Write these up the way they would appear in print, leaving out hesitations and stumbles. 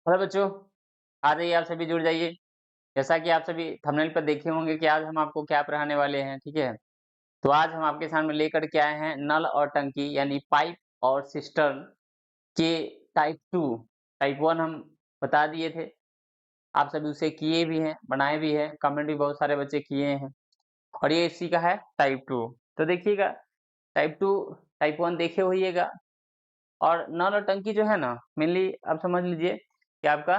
Hello बच्चों, आ जाइए आप सभी जुड़ जाइए। जैसा कि आप सभी थंबनेल पर देखे होंगे कि आज हम आपको क्या पढ़ाने वाले हैं, ठीक है? तो आज हम आपके सामने लेकर के आए हैं नल और टंकी यानी पाइप और सिस्टर्न के टाइप 2। टाइप 1 हम बता दिए थे, आप सभी उसे किए भी हैं, बनाए भी हैं, कमेंट भी बहुत सारे बच्चे किए हैं और ये इसी का है टाइप 2। तो देखिएगा टाइप 2, टाइप 1 देखे होइएगा। और नल और टंकी जो है ना, मेनली आप समझ लीजिए कि आपका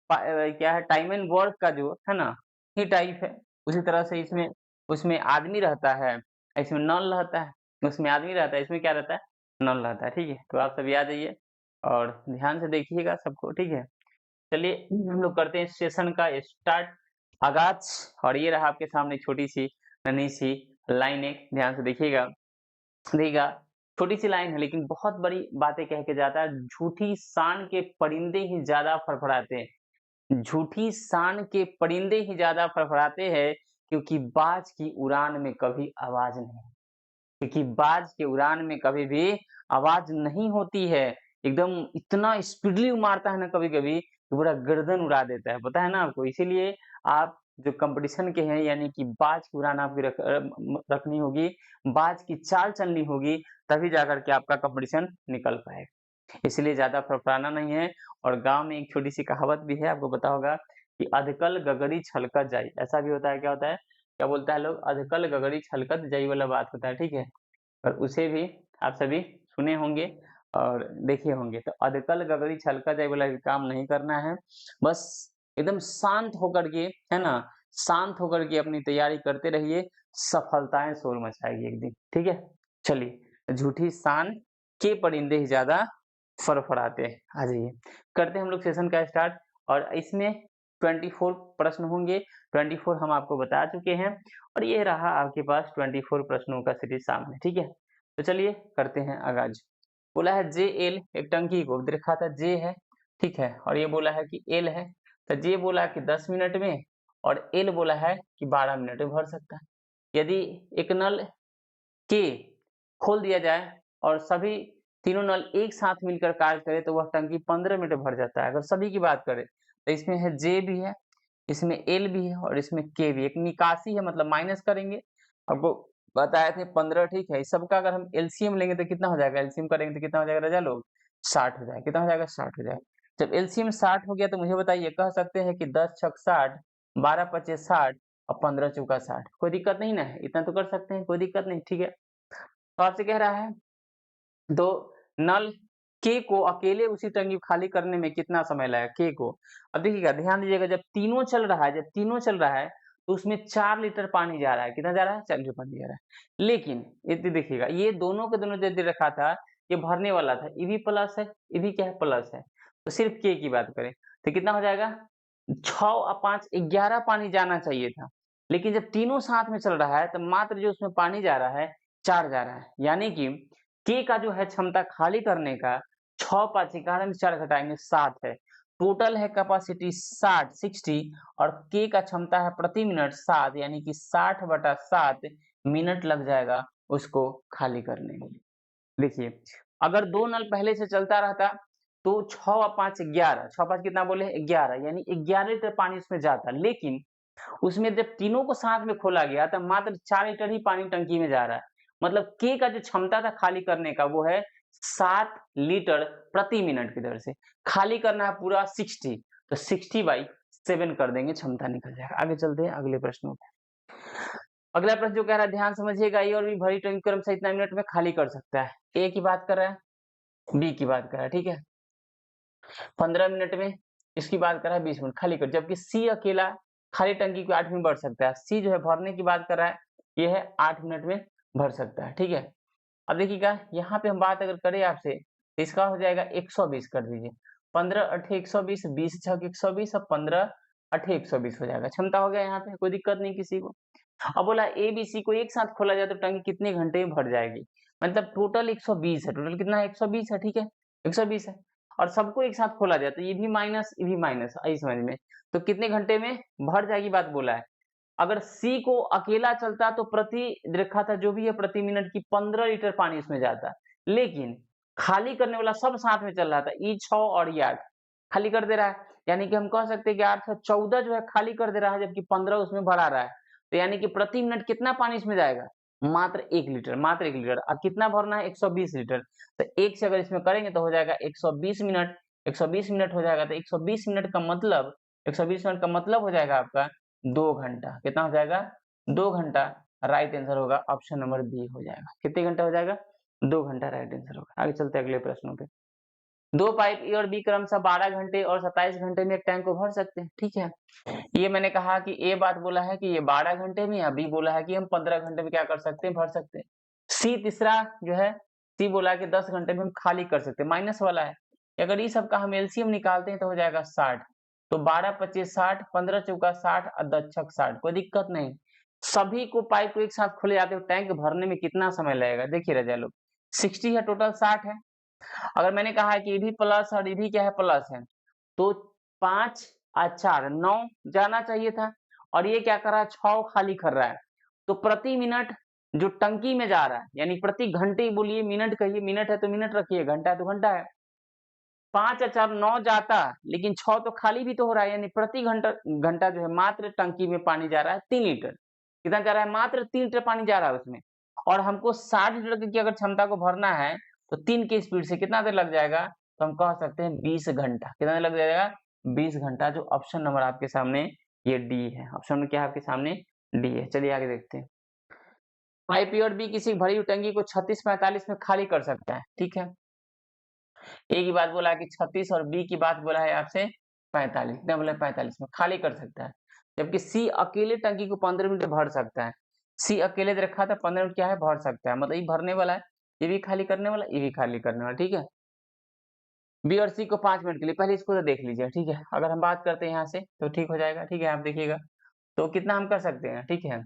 क्या है, टाइम एंड वर्क का जो है ना ही टाइप है। उसी तरह से इसमें उसमें आदमी रहता है, इसमें नल रहता है, उसमें आदमी रहता है, इसमें क्या रहता है, नल रहता है। ठीक है, तो आप सभी आ जाइए और ध्यान से देखिएगा सबको। ठीक है, चलिए हम लोग करते हैं सेशन का स्टार्ट, आगाज। और ये रहा आपके सामने छोटी सी नन्ही सी लाइन, एक ध्यान से देखिएगा। देखिएगा, छोटी सी लाइन है लेकिन बहुत बड़ी बातें कह के जाता है। झूठी शान के परिंदे ही ज्यादा फड़फड़ाते हैं, झूठी शान के परिंदे ही ज्यादा फड़फड़ाते हैं, क्योंकि बाज की उड़ान में कभी आवाज नहीं, क्योंकि बाज के उड़ान में कभी भी आवाज नहीं होती है। एकदम इतना स्पीडली मारता है ना कभी कभी कि पूरा गर्दन उड़ा देता है, पता है ना आपको। इसीलिए आप जो कंपटीशन के हैं, यानी कि बाज की उड़ान आपकी रखनी होगी, बाज की चाल चलनी होगी, तभी जाकर के आपका कंपटीशन निकल पाएगा। इसलिए ज्यादा फड़फड़ाना नहीं है। और गांव में एक छोटी सी कहावत भी है, आपको पता होगा कि अधकल गगरी छलकत जाई, ऐसा भी होता है। क्या होता है, क्या बोलता है लोग, अधकल गगरी छलकत जाई वाला बात होता है। ठीक है, और उसे भी आप सभी सुने होंगे और देखे होंगे। तो अधकल गगरी छलका जाए वाला काम नहीं करना है, बस एकदम शांत होकर के, है ना, शांत होकर के अपनी तैयारी करते रहिए, सफलताएं शोर मचाएगी एक दिन। ठीक है, चलिए, झूठी शान के परिंदे ही ज्यादा फड़फड़ाते हैं। आ जाइए, करते हैं हम लोग सेशन का स्टार्ट। और इसमें 24 प्रश्न होंगे। 24 हम आपको बता चुके हैं और ये रहा आपके पास 24 प्रश्नों का सीरीज सामने। ठीक है, तो चलिए करते हैं आगाज। बोला है जे एल, एक टंकी को देखा था जे है, ठीक है, और ये बोला है कि एल है। तो जे बोला कि 10 मिनट में और एल बोला है कि 12 मिनट में भर सकता है। यदि एक नल के खोल दिया जाए और सभी तीनों नल एक साथ मिलकर कार्य करे तो वह टंकी 15 मिनट में भर जाता है। अगर सभी की बात करें तो इसमें है जे भी है, इसमें एल भी है और इसमें के भी। एक निकासी है, मतलब माइनस करेंगे। आपको बताए थे 15, ठीक है। इस सबका अगर हम एलसीएम लेंगे तो कितना हो जाएगा, एलसीएम करेंगे तो कितना हो जाएगा राजा लोग, 60 हो जाएगा। कितना हो जाएगा, 60 हो जाएगा। जब एलसीएम 60 हो गया तो मुझे बताइए, कह सकते हैं कि 10 छक 60, 12 पचे 60 और 15 चौका 60। कोई दिक्कत नहीं ना है, इतना तो कर सकते हैं, कोई दिक्कत नहीं। ठीक है, तो आपसे कह रहा है दो नल के को अकेले उसी टंकी को खाली करने में कितना समय लगेगा, के को। अब देखिएगा, ध्यान दीजिएगा, जब तीनों चल रहा है, जब तीनों चल रहा है तो उसमें 4 लीटर पानी जा रहा है। कितना जा रहा है, 4 लीटर पानी जा रहा है। लेकिन ये देखिएगा, ये दोनों के दोनों जो दे रखा था, ये भरने वाला था, ये भी प्लस है, ये भी क्या है, प्लस है। तो सिर्फ के की बात करें तो कितना हो जाएगा, 6 और 5 11 पानी जाना चाहिए था। लेकिन जब तीनों साथ में चल रहा है तो मात्र जो उसमें पानी जा रहा है 4 जा रहा है। यानी कि के का जो है क्षमता खाली करने का, 6 5 11 में 4 घटाएंगे 7 है। टोटल है कैपेसिटी 60 और के का क्षमता है प्रति मिनट 7, यानी कि 60/7 मिनट लग जाएगा उसको खाली करने में। देखिए, अगर 2 नल पहले से चलता रहता तो 6 और 5 11, 6 5 कितना बोले 11, यानी 11 लीटर पानी उसमें जाता। लेकिन उसमें जब तीनों को साथ में खोला गया तो मात्र 4 लीटर ही पानी टंकी में जा रहा है। मतलब के का जो क्षमता था खाली करने का, वो है 7 लीटर प्रति मिनट की दर से। खाली करना है पूरा 60, तो 60/7 कर देंगे, क्षमता निकल जाएगा। आगे चलते हैं अगले प्रश्नों पे। अगला प्रश्न जो कह रहा है, ध्यान समझिएगा, ये और भी भरी टंकी क्रमशः इतना मिनट में खाली कर सकता है। ए की बात कर रहा है, बी की बात कर रहा है, ठीक है, 15 मिनट में। इसकी बात कर रहा है 20 मिनट खाली कर, जबकि सी अकेला खाली टंकी को 8 मिनट भर सकता है। सी जो है भरने की बात कर रहा है, ये है 8 मिनट में भर सकता है। ठीक है, अब देखिएगा, यहाँ पे हम बात अगर करें आपसे तो इसका हो जाएगा 120 कर दीजिए। 15 8 120, 20 छक 120 और 15 8 120 हो जाएगा। क्षमता हो गया, यहाँ पे कोई दिक्कत नहीं किसी को। अब बोला ए बी सी को एक साथ खोला जाए तो टंकी कितने घंटे में भर जाएगी। मतलब टोटल 120 है, टोटल कितना है, 120 है। ठीक है, 120 है और सबको एक साथ खोला जाए तो ये भी माइनस, ये भी माइनस, आई समझ में। तो कितने घंटे में भर जाएगी बात बोला है। अगर सी को अकेला चलता तो प्रति रेखा था जो भी है प्रति मिनट की 15 लीटर पानी उसमें जाता। लेकिन खाली करने वाला सब साथ में चल रहा था, ई 6 और ई 8, खाली कर दे रहा है, यानी कि हम कह सकते हैं कि 814 जो है खाली कर दे रहा है, जबकि 15 उसमें भरा रहा है। तो यानी कि प्रति मिनट कितना पानी इसमें जाएगा? मात्र 1 लीटर, मात्र 1 लीटर। अब कितना भरना है? 120 लीटर। तो 1 से अगर इसमें करेंगे तो हो जाएगा 120 मिनट, 120 मिनट हो जाएगा। तो 120 मिनट का मतलब 120 मिनट का मतलब हो जाएगा आपका 2 घंटा। कितना हो जाएगा? 2 घंटा। राइट आंसर होगा ऑप्शन नंबर बी हो जाएगा। कितने घंटा हो जाएगा? 2 घंटा राइट आंसर होगा। आगे चलते हैं अगले प्रश्नों पे। दो पाइप ए और बी क्रमशः 12 घंटे और 27 घंटे में एक टैंक को भर सकते हैं, ठीक है। ये मैंने कहा कि ए बात बोला है कि ये 12 घंटे में, या बी बोला है कि हम 15 घंटे में क्या कर सकते हैं? भर सकते हैं। सी तीसरा जो है, सी बोला है कि 10 घंटे में हम खाली कर सकते हैं, माइनस वाला है। अगर इस सब का हम एलसीएम निकालते हैं तो हो जाएगा 60। तो 12 25 60, 15 चौका 60 और 10 छक 60, कोई दिक्कत नहीं। सभी को पाइप को एक साथ खोले जाते हुए टैंक भरने में कितना समय लगेगा? देखिए रजा लोग, 60 है, टोटल 60 है। अगर मैंने कहा है कि भी प्लस और भी क्या है? प्लस है, तो 5 और 4 9 जाना चाहिए था, और ये क्या कर रहा है? 6 खाली कर रहा है। तो प्रति मिनट जो टंकी में जा रहा है, यानी प्रति घंटे बोलिए, मिनट कहिए, मिनट है तो मिनट रखिए, घंटा है तो घंटा है। 5 और 4 9 जाता, लेकिन 6 तो खाली भी तो हो रहा है, यानी प्रति घंटा घंटा जो है मात्र टंकी में पानी जा रहा है 3 लीटर। कितना जा रहा है? मात्र 3 लीटर पानी जा रहा है उसमें। और हमको 60 लीटर की अगर क्षमता को भरना है तो 3 की स्पीड से कितना देर लग जाएगा? तो हम कह सकते हैं 20 घंटा। कितना देर लग जाएगा? 20 घंटा। जो ऑप्शन नंबर आपके सामने ये डी है। ऑप्शन में क्या है आपके सामने? डी है। चलिए आगे देखते हैं। पाइप ए और बी किसी भरी हुई टंकी को 36-45 में खाली कर सकता है, ठीक है। ए की बात बोला है कि 36 और बी की बात बोला है आपसे 45। कितना बोला है? 45 में खाली कर सकता है। जबकि सी अकेले टंकी को 15 मिनट में भर सकता है। सी अकेले दे रखा था 15 मिनट क्या है? भर सकता है, मतलब ये भरने वाला है, ये भी खाली करने वाला, ये भी खाली करने वाला, ठीक है। बी और सी को 5 मिनट के लिए, पहले इसको तो देख लीजिए, ठीक है। अगर हम बात करते हैं यहाँ से तो ठीक हो जाएगा, ठीक है। आप देखिएगा तो कितना हम कर सकते हैं, ठीक है।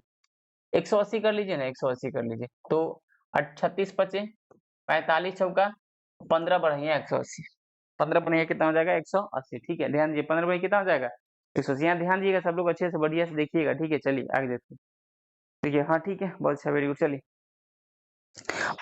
180 कर लीजिए ना, 180 कर लीजिए तो 36 पचे 45 चौका 15 बढ़िया 180, 15 बढ़िया कितना हो जाएगा? 180, ठीक है। ध्यान दीजिए 15 बढ़िया कितना हो जाएगा? 180। यहाँ ध्यान दीजिएगा सब लोग, अच्छे से बढ़िया से देखिएगा, ठीक है। चलिए आगे देखते हैं, ठीक है। हाँ ठीक है, बहुत अच्छा, वेरी गुड। चलिए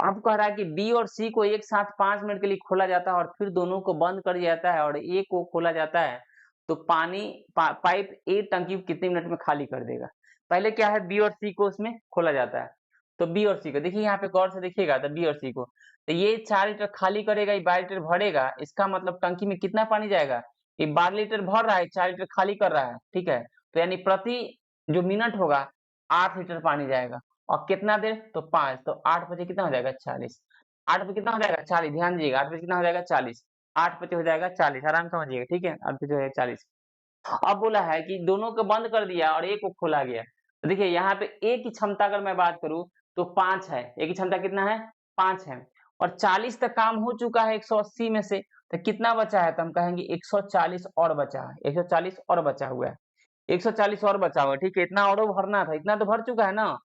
अब कह रहा है कि बी और सी को एक साथ 5 मिनट के लिए खोला जाता है और फिर दोनों को बंद कर दिया जाता है और ए को खोला जाता है, तो पाइप ए टंकी को कितने मिनट में खाली कर देगा? पहले क्या है? बी और सी को उसमें खोला जाता है। तो बी और सी को देखिए, यहाँ पे गौर से देखिएगा, तो बी और सी को, तो ये 4 लीटर खाली करेगा, ये 12 लीटर भरेगा। इसका मतलब टंकी में कितना पानी जाएगा? ये 12 लीटर भर रहा है, 4 लीटर खाली कर रहा है, ठीक है। तो यानी प्रति जो मिनट होगा 8 लीटर पानी जाएगा। और कितना देर? तो 5, तो 8 बजे कितना हो जाएगा? 40। 8 बजे कितना हो जाएगा? 40। ध्यान दीजिएगा, 8 बजे कितना हो जाएगा? 40। 8 बजे हो जाएगा 40, आराम से समझिएगा, ठीक है। 8 बजे हो जाएगा 40। अब बोला है कि दोनों को बंद कर दिया और ए को खोला गया। तो देखिए यहाँ पे ए की क्षमता अगर मैं बात करूं तो 5 है। ए की क्षमता कितना है? 5 है। और 40 तक काम हो चुका है 180 में से, तो कितना बचा है? तो हम कहेंगे 140 और बचा है, 140 और बचा हुआ है, 140 और बचा हुआ है, ठीक है। इतना और भरना था, इतना तो भर चुका है ना,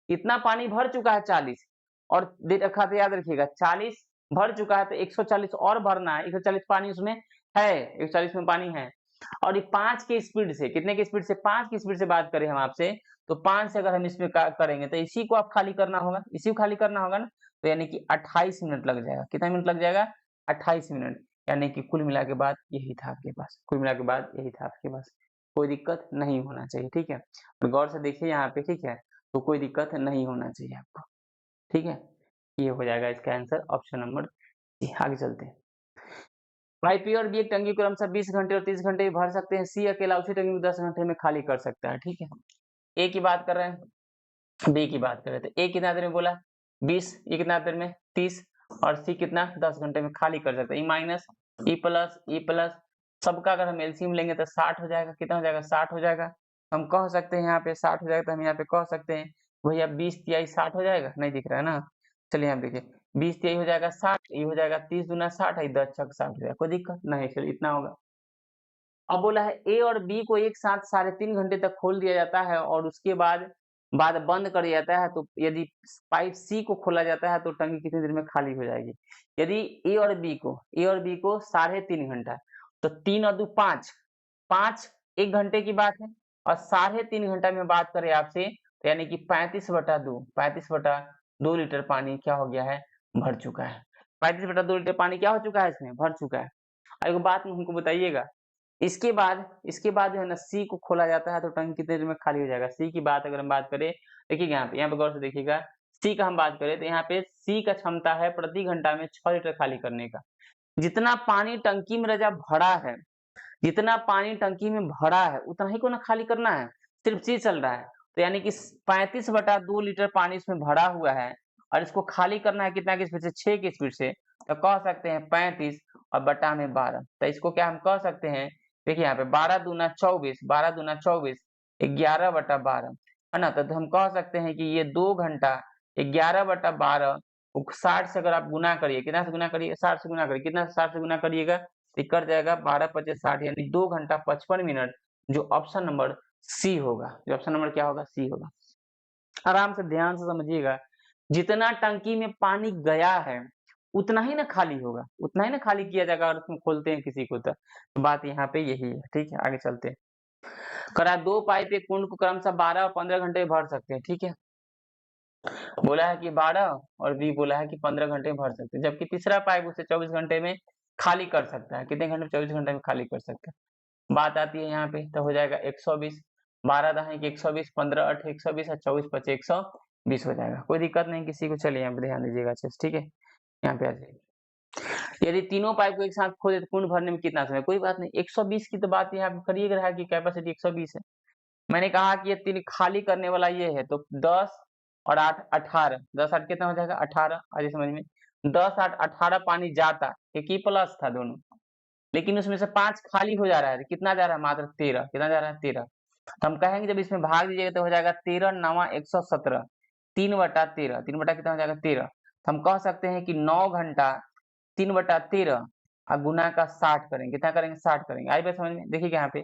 इतना पानी भर चुका है 40, और दे रखा था, याद रखिएगा 40 भर चुका है, तो 140 और भरना है। 140 पानी उसमें है, 140 में पानी है। और ये 5 की स्पीड से, कितने की स्पीड से? 5 की स्पीड से बात करें हम आपसे, तो 5 से अगर हम इसमें करेंगे तो इसी को आप खाली करना होगा, इसी को खाली करना होगा ना, तो यानी कि 28 मिनट लग जाएगा। कितना मिनट लग जाएगा? 28 मिनट। यानी कि कुल मिला के बाद यही था आपके पास, कुल मिला के बाद यही था आपके पास। कोई दिक्कत नहीं होना चाहिए, ठीक है। और गौर से देखिए यहाँ पे, ठीक है, तो कोई दिक्कत नहीं होना चाहिए आपको, ठीक है। ये हो जाएगा इसका आंसर, ऑप्शन नंबर सी। आगे चलते हैं। भाई पी और बी एक टंकी को क्रमशः 20 घंटे और 30 घंटे में भर सकते हैं। सी अकेला उसी टंकी में 10 घंटे में खाली कर सकता है, ठीक है। ए की बात कर रहे हैं, बी की बात कर रहे थे। ए कितना देर में बोला? 20, ये कितना देर में? 30, और सी कितना? 10 घंटे में खाली कर सकता है। ई माइनस ई प्लस सबका अगर हम एलसीएम लेंगे तो 60 हो जाएगा। कितना हो जाएगा? 60 हो जाएगा। हम कह सकते हैं यहाँ पे 60 हो जाएगा, तो हम यहाँ पे कह सकते हैं भैया 20 तिहाई 60 हो जाएगा। नहीं दिख रहा है ना? चलिए यहाँ देखिए, 20 तिहाई हो जाएगा 60, ये हो जाएगा 30 दूना 60 है, 10 छक 60 हो जाएगा। कोई दिक्कत नहीं, चलिए इतना होगा। अब बोला है ए और बी को एक साथ 3.5 घंटे तक खोल दिया जाता है और उसके बाद बाद बंद कर दिया जाता है, तो यदि पाइप सी को खोला जाता है तो टंकी कितनी देर में खाली हो जाएगी? यदि ए और बी को 3.5 घंटा, तो 3 और 2 5, 5 1 घंटे की बात है, और 3.5 घंटा में बात करें आपसे, तो यानी कि 35/2 लीटर पानी क्या हो गया है? भर चुका है। 35/2 लीटर पानी क्या हो चुका है? इसमें भर चुका है। अब एक बात हमको बताइएगा, इसके बाद जो है ना सी को खोला जाता है तो टंकी कितनी देर में खाली हो जाएगा। सी की बात अगर हम बात करें, देखिए यहाँ पे गौर से देखिएगा, सी का हम बात करें तो यहाँ पे सी का क्षमता है प्रति घंटा में 6 लीटर खाली करने का। जितना पानी टंकी में रजा भरा है, जितना पानी टंकी में भरा है उतना ही को ना खाली करना है, सिर्फ सी चल रहा है। तो यानी कि 35/2 लीटर पानी इसमें भरा हुआ है और इसको खाली करना है कितना की स्पीड से, 6 की स्पीड से। तो कह सकते हैं 35 और बटा में 12। तो इसको क्या हम कह सकते हैं, देखिए यहाँ पे 12 दूना 24, 12 दूना 24, 11/12 है ना। तो हम कह सकते हैं कि ये 2 घंटा 11/12 60 से अगर आप गुना करिए, कितना से गुना करिए, 60 से गुना करिए, कितना 60 से गुना करिएगा तो कट जाएगा 12×5=60 यानी 2 घंटा 55 मिनट, जो ऑप्शन नंबर सी होगा। जो ऑप्शन नंबर क्या होगा, सी होगा। आराम से ध्यान से समझिएगा, जितना टंकी में पानी गया है उतना ही ना खाली होगा, उतना ही ना खाली किया जाएगा और उसमें खोलते हैं किसी को। तो बात यहाँ पे यही है, ठीक है। आगे चलते हैं। करा 2 पाइप एक कुंड को क्रमशः 12 और 15 घंटे में भर सकते हैं, ठीक है। बोला है कि 12 और बी बोला है कि 15 घंटे में भर सकते हैं, जबकि तीसरा पाइप उसे 24 घंटे में खाली कर सकता है। कितने घंटे में, 24 घंटे में खाली कर सकता है। बात आती है यहाँ पे तो हो जाएगा 120, 12 दहाई की 120, 15 8 120 और 24 5 120 हो जाएगा। कोई दिक्कत नहीं किसी को। चलिए यहाँ पे ध्यान दीजिएगा अच्छे से, ठीक है। यहाँ पे आ जाइए। यदि तीनों पाइप को एक साथ खोले तो कुंड भरने में कितना समय, कोई बात नहीं। 120 की तो बात यहाँ पे करिए रहा कि कैपेसिटी 120 है। मैंने कहा कि ये तीन खाली करने वाला ये है तो 10 और 8 18, 10 8 कितना हो जाएगा 18। आज समझ में 10 8 18 पानी जाता, एक ही प्लस था दोनों, लेकिन उसमें से 5 खाली हो जा रहा है। कितना जा रहा है, मात्र 13। कितना जा रहा है, 13। तो हम कहेंगे जब इसमें भाग दीजिएगा तो हो जाएगा 13 9 117, 3/13, 3 बटा कितना हो जाएगा 13। तो हम कह सकते हैं कि 9 घंटा 3/13 और गुना का 60 करेंगे। कितना करेंगे, 60 करेंगे। आई बात समझ में, देखिए यहाँ पे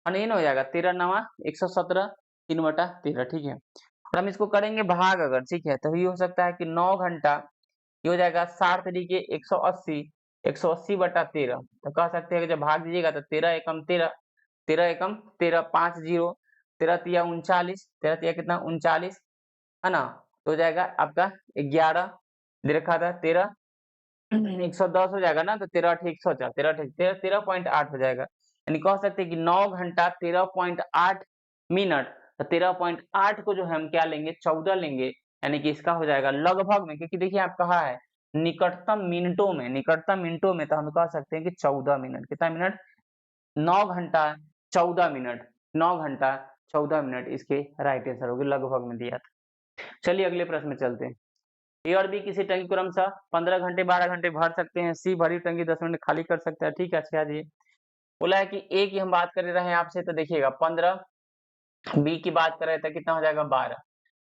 अनइन हो जाएगा 13 9 117, 3/13, ठीक है। और हम इसको करेंगे भाग अगर, ठीक है, तो ये हो सकता है कि 9 घंटा ये हो जाएगा 60 तरीके 180, 180/13। तो कह सकते हैं कि जब भाग दीजिएगा तो 13 एकम 13, 13 एकम 13, 5 0, 13 तिया 39, 13 तिया कितना 39 है ना। तो हो जाएगा आपका 11 दे रखा था 13, 110 हो जाएगा ना। तो 13 8 104, 13 13.8 हो जाएगा। यानी कह सकते हैं कि 9 घंटा 13.8 मिनट। तो 13.8 को जो हम क्या लेंगे, 14 लेंगे, यानी कि इसका हो जाएगा लगभग में, क्योंकि देखिए आप कहा है निकटतम मिनटों में, निकटतम मिनटों में, तो हम कह सकते हैं कि 14 मिनट। कितना मिनट, 9 घंटा 14 मिनट, 9 घंटा 14 मिनट इसके राइट आंसर होगी, लगभग में दिया था। चलिए अगले प्रश्न में चलते हैं। ए और बी किसी टंकी को क्रमशः 15 घंटे 12 घंटे भर सकते हैं। सी भरी टंकी 10 मिनट खाली कर सकता है, ठीक है। अच्छा जी, बोला है कि ए की हम बात कर रहे हैं आपसे, तो देखिएगा 15, बी की बात कर रहे थे कितना हो जाएगा 12,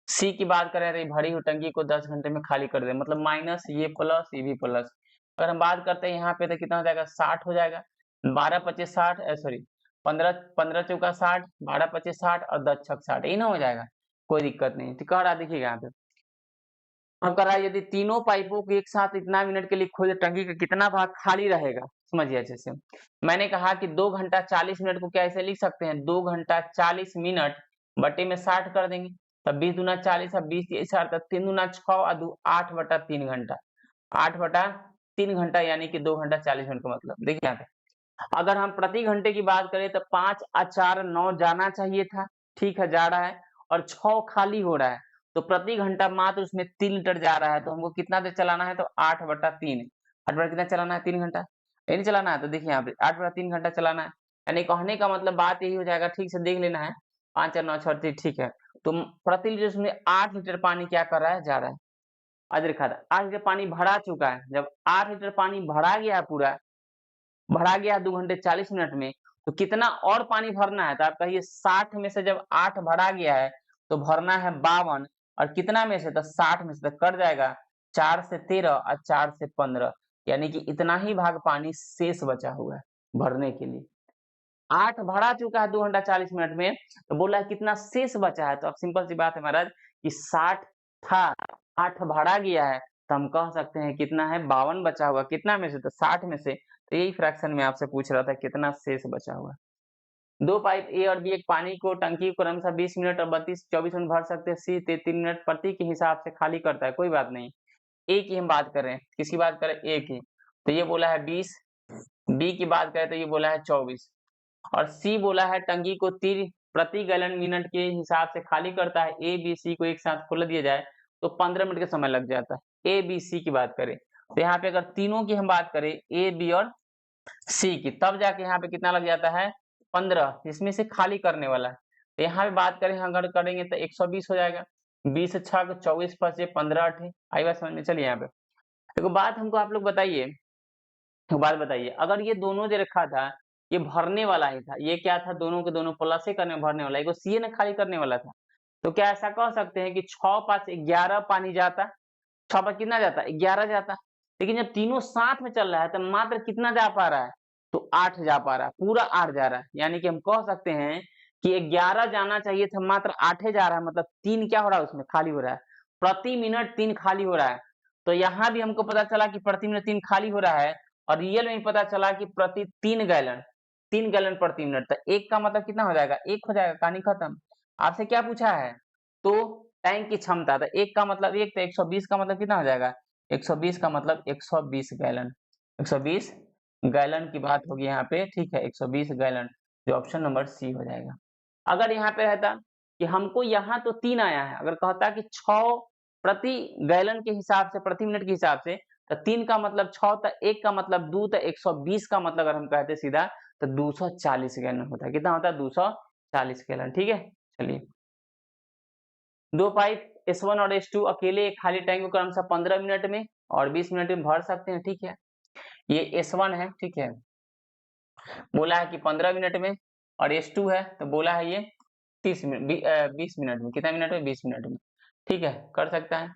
सी की बात कर रहे थे भरी हुई टंकी को 10 घंटे में खाली कर दे, मतलब माइनस ये प्लस ये भी प्लस। अगर हम बात करते हैं यहाँ पे तो कितना हो जाएगा 60 हो जाएगा, 12 25 60, सॉरी 15 15 चौका 60, 12 25 60 और 10 छक 60, ये ना हो जाएगा, कोई दिक्कत नहीं। तो कह रहा देखिएगा यहाँ पे अब कर रहा है, यदि तीनों पाइपों को एक साथ इतना मिनट के लिए खोले टंकी का कितना भाग खाली रहेगा। समझिए अच्छे से। मैंने कहा कि 2 घंटा 40 मिनट को क्या ऐसे लिख सकते हैं, 2 घंटा 40 मिनट बटे में 60 कर देंगे, तब 20 दूना 40 और 20 3 दूना 6 और 2 8/3 घंटा, 8/3 घंटा यानी कि 2 घंटा 40 मिनट का मतलब। देखिए यहाँ पे अगर हम प्रति घंटे की बात करें तो 5 और 4 9 जाना चाहिए था, ठीक है, जा रहा है, और 6 खाली हो रहा है, तो प्रति घंटा मात्र उसमें 3 लीटर जा रहा है। तो हमको कितना देर चलाना है, तो 8/3, 8 कितना चलाना है, 3 घंटा, ये नहीं चलाना है। तो देखिए यहाँ पे 8/3 घंटा चलाना है, यानी कहने का मतलब बात यही हो जाएगा, ठीक से देख लेना है, 5 और 9 36, ठीक है। तो प्रति लीटर उसमें 8 लीटर पानी क्या कर रहा है, जा रहा है। आज देखा था 8 लीटर पानी भरा चुका है, जब 8 लीटर पानी भरा गया पूरा, भरा गया 2 घंटे 40 मिनट में, तो कितना और पानी भरना है, तो आप कहिए 60 में से जब 8 भरा गया है तो भरना है 52, और कितना में से, तो 60 में से, तो कट जाएगा 4 से 13 और 4 से 15, यानी कि इतना ही भाग पानी शेष बचा हुआ है भरने के लिए। 8 भरा चुका है 2 घंटा 40 मिनट में, तो बोला है कितना शेष बचा है, तो अब सिंपल सी बात है महाराज कि 60 था, 8 भरा गया है, तो हम कह सकते हैं कितना है 52 बचा हुआ, कितना में से, तो 60 में से। तो यही फ्रैक्शन में आपसे पूछ रहा था कितना शेष बचा हुआ। 2 पाइप ए और बी एक पानी को टंकी को क्रमशः 20 मिनट और 24 मिनट भर सकते हैं। सी 3 मिनट प्रति के हिसाब से खाली करता है, कोई बात नहीं। ए की हम बात कर रहे हैं, किसकी बात करें, ए की, तो ये बोला है 20, बी की बात करें तो ये बोला है 24। और सी बोला है टंकी को 3 प्रति गैलन मिनट के हिसाब से खाली करता है। ए बी सी को एक साथ खोल दिया जाए तो 15 मिनट का समय लग जाता है। ए बी सी की बात करें तो यहाँ पे अगर तीनों की हम बात करें ए बी और सी की, तब जाके यहाँ पे कितना लग जाता है 15, इसमें से खाली करने वाला है। तो यहाँ पे बात करें अगर करेंगे तो 120 हो जाएगा। 20 6 को 24 5 15 8 आई बात समझ में। चलिए यहाँ पे देखो बात हमको आप लोग बताइए, एक बात बताइए, अगर ये दोनों जो रखा था ये भरने वाला ही था, ये क्या था दोनों के दोनों प्लस से करने भरने वाला, एक सी ने खाली करने वाला था, तो क्या ऐसा कह सकते हैं कि 6 5 11 पानी जाता, 6 5 कितना जाता 11 जाता। लेकिन जब तीनों साथ में चल रहा है तो मात्र कितना जा पा रहा है तो 8 जा पा रहा है, पूरा 8 जा रहा है। यानी कि हम कह सकते हैं कि 11 जाना चाहिए था, मात्र 8 जा रहा है, मतलब 3 क्या हो रहा है उसमें खाली हो रहा है, प्रति मिनट 3 खाली हो रहा है। तो यहाँ भी हमको पता चला कि प्रति मिनट 3 खाली हो रहा है और रियल में पता चला कि प्रति 3 गैलन 3 गैलन प्रति मिनट। तो एक का मतलब कितना हो जाएगा, एक हो जाएगा, कहानी खत्म। आपसे क्या पूछा है तो टैंक की क्षमता, तो एक का मतलब एक, तो 120 का मतलब कितना हो जाएगा 120 का मतलब 120 गैलन, 120 गैलन की बात होगी यहाँ पे, ठीक है 120 गैलन, जो ऑप्शन नंबर सी हो जाएगा। अगर यहाँ पे रहता कि हमको यहाँ तो 3 आया है, अगर कहता कि 6 प्रति गैलन के हिसाब से प्रति मिनट के हिसाब से, तो 3 का मतलब 6, तो 1 का मतलब 2, तो 120 का मतलब अगर हम कहते सीधा तो 240 गैलन होता है। कितना होता है 240 गैलन, ठीक है। चलिए दो पाइप S1 और S2 अकेले एक खाली टैंक को क्रमशः 15 मिनट में और 20 मिनट में भर सकते हैं, ठीक है। ये S1 है, ठीक है, बोला है कि 15 मिनट में, और S2 है तो बोला है ये 20 मिनट में, कितना मिनट में 20 मिनट में, ठीक है, कर सकता है।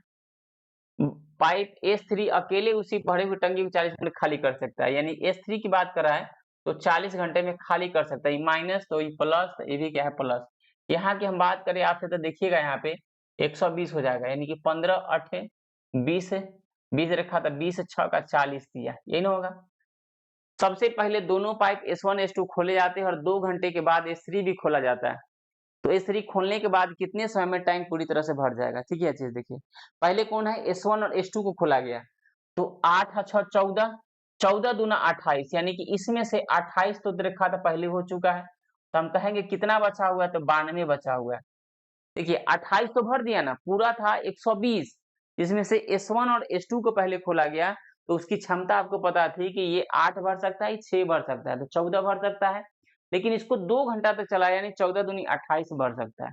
पाइप S3 अकेले उसी भरे हुए टंकी को 40 मिनट खाली कर सकता है, यानी S3 की बात कर रहा है तो 40 घंटे में खाली कर सकता है। माइनस तो ये प्लस, तो ये भी क्या है प्लस। यहाँ की हम बात करें आपसे तो देखिएगा यहाँ पे 120 हो जाएगा, यानी कि 15 8 20 20 रखा था, 20 6 का 40 दिया, यही ना होगा। सबसे पहले दोनों पाइप S1 S2 खोले जाते हैं और 2 घंटे के बाद S3 भी खोला जाता है। तो S3 खोलने के बाद कितने समय में टैंक पूरी तरह से भर जाएगा, ठीक है। चीज देखिए, पहले कौन है S1 और S2 को खोला गया, तो 8 6 14, 14 दूना 28, यानी कि इसमें से 28 तो रखा था पहले हो चुका है, तो हम कहेंगे कितना बचा हुआ है, तो 92 बचा हुआ है। देखिए 28 तो भर दिया ना, पूरा था 120, जिसमें से S1 और S2 को पहले खोला गया, तो उसकी क्षमता आपको पता थी कि ये 8 भर सकता है, ये 6 भर सकता है, तो 14 भर सकता है। लेकिन इसको 2 घंटा तक चलाया, यानी 14 दूनी 28 भर सकता है।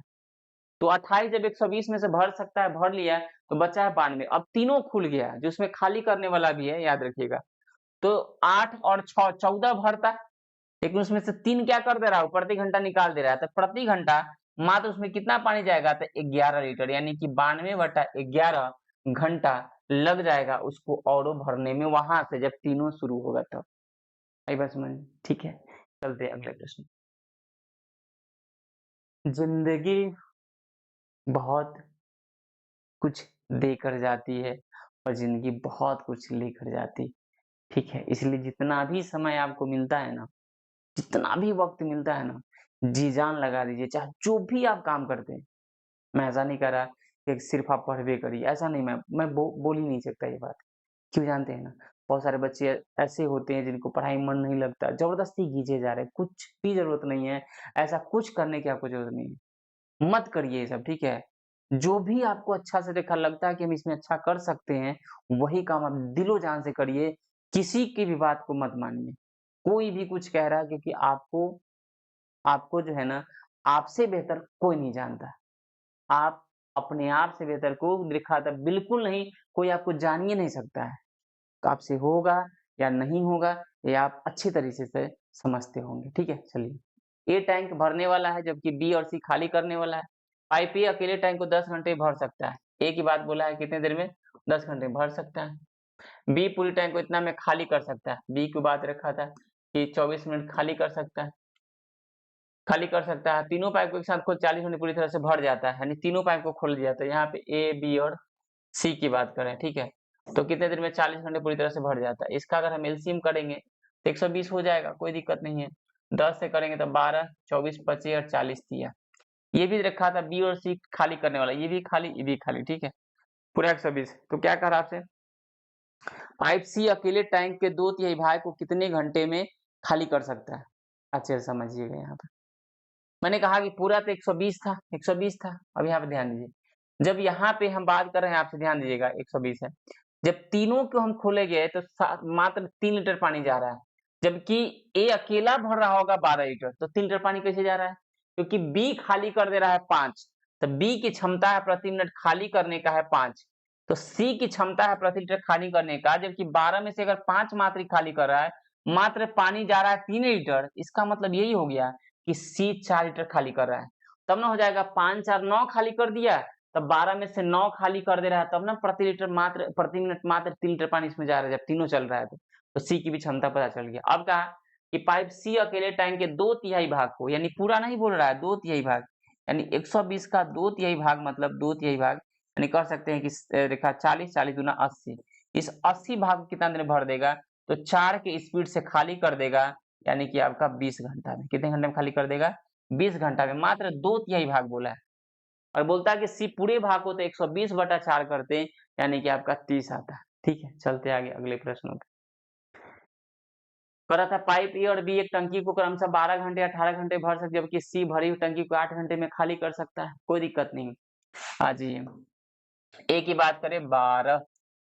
तो 28 जब 120 में से भर सकता है, भर लिया, तो बचा है 92। अब तीनों खुल गया, जिसमें खाली करने वाला भी है, याद रखिएगा। तो 8 और 6 14 भरता, लेकिन उसमें से 3 क्या कर दे रहा है, प्रति घंटा निकाल दे रहा है, तो प्रति घंटा मात्र उसमें कितना पानी जाएगा, तो 11 लीटर, यानी कि 92/11 घंटा लग जाएगा उसको औरों भरने में, वहां से जब तीनों शुरू होगा तब। आई बात समझ, ठीक है। चलते हैं अगले प्रश्न। जिंदगी बहुत कुछ देकर जाती है और जिंदगी बहुत कुछ लेकर जाती, ठीक है। इसलिए जितना भी समय आपको मिलता है ना, जितना भी वक्त मिलता है ना, जी जान लगा दीजिए, चाहे जो भी आप काम करते हैं। मैं ऐसा नहीं कह रहा कि सिर्फ आप पढ़वे करिए, ऐसा नहीं, मैं बोल ही नहीं सकता ये बात। क्यों जानते हैं ना, बहुत सारे बच्चे ऐसे होते हैं जिनको पढ़ाई में मन नहीं लगता, जबरदस्ती खींचे जा रहे हैं, कुछ भी जरूरत नहीं है, ऐसा कुछ करने की आपको जरूरत नहीं है, मत करिए ये सब, ठीक है। जो भी आपको अच्छा से देखा लगता है कि हम इसमें अच्छा कर सकते हैं, वही काम आप दिलो जान से करिए, किसी की भी बात को मत मानिए। कोई भी कुछ कह रहा है, क्योंकि आपको आपको जो है ना, आपसे बेहतर कोई नहीं जानता। आप अपने आप से बेहतर को दिखाता बिल्कुल नहीं, कोई आपको जान ही नहीं सकता है। तो आपसे होगा या नहीं होगा, ये आप अच्छी तरीके से समझते होंगे, ठीक है। चलिए, ए टैंक भरने वाला है जबकि बी और सी खाली करने वाला है। पाइप ए अकेले टैंक को 10 घंटे भर सकता है। ए की बात बोला है कितने देर में, 10 घंटे में भर सकता है। बी पूरी टैंक को इतना में खाली कर सकता है, बी की बात रखा था कि 24 मिनट खाली कर सकता है, खाली कर सकता है। तीनों पाइप को एक साथ खोल 40 मिनट पूरी तरह से भर जाता है, यानी तीनों पाइप को खोल दिया। तो यहाँ पे ए बी और सी की बात करें, ठीक है, तो कितने देर में 40 घंटे पूरी तरह से भर जाता है। इसका अगर हम एलसीएम करेंगे तो 120 हो जाएगा, कोई दिक्कत नहीं है। 10 से करेंगे तो 12 24 25 और 40 दिया। ये भी रखा था बी और सी खाली करने वाला, ये भी खाली, ये भी खाली, ठीक है, पूरा 120। तो क्या कहा आपसे, पाइप सी अकेले टैंक के 2/3 भाग को कितने घंटे में खाली कर सकता है। अच्छे से समझिएगा यहाँ पर। मैंने कहा कि पूरा तो 120 था, 120 था। अब यहाँ पे ध्यान दीजिए, जब यहाँ पे हम बात कर रहे हैं, आपसे ध्यान दीजिएगा 120 है। जब तीनों को हम खोलेंगे तो मात्र 3 लीटर पानी जा रहा है, जबकि ए अकेला भर रहा होगा 12 लीटर, तो 3 लीटर पानी कैसे जा रहा है? क्योंकि बी खाली कर दे रहा है 5, तो बी की क्षमता है प्रति मिनट खाली करने का है 5, तो सी की क्षमता है प्रति लीटर खाली करने का, जबकि 12 में से अगर 5 मात्र ही खाली कर रहा है, मात्र पानी जा रहा है 3 लीटर, इसका मतलब यही हो गया कि सी 4 लीटर खाली कर रहा है। तब ना हो जाएगा 5 4 9 खाली कर दिया, तब 12 में से 9 खाली कर दे रहा है, तब ना प्रति मिनट मात्र 3 लीटर पानी इसमें जा रहा है, जब तीनों चल रहा है तो सी की भी क्षमता पता चल गया। अब कहा कि पाइप सी अकेले टैंक के 2/3 भाग को, यानी पूरा नहीं बोल रहा है, 2/3 भाग, यानी 120 का 2/3 भाग मतलब 2/3 भाग, यानी कह सकते हैं कि देखा 40 40 दूना 80, इस 80 भाग को कितना देर भर देगा? तो 4 के स्पीड से खाली कर देगा, यानी कि आपका 20 घंटा में। कितने घंटे में खाली कर देगा? 20 घंटा में, मात्र 2/3 भाग बोला है। और बोलता है कि सी पूरे भाग को तो 120/4 करते, यानी कि आपका 30 आता है। ठीक है, चलते आगे अगले प्रश्नों पे। करा था पाइप ए और बी एक टंकी को क्रमशः 12 घंटे 18 घंटे भर सकते, जबकि सी भरी हुई टंकी को 8 घंटे में खाली कर सकता है। कोई दिक्कत नहीं। हाँ जी, ए की बात करें 12,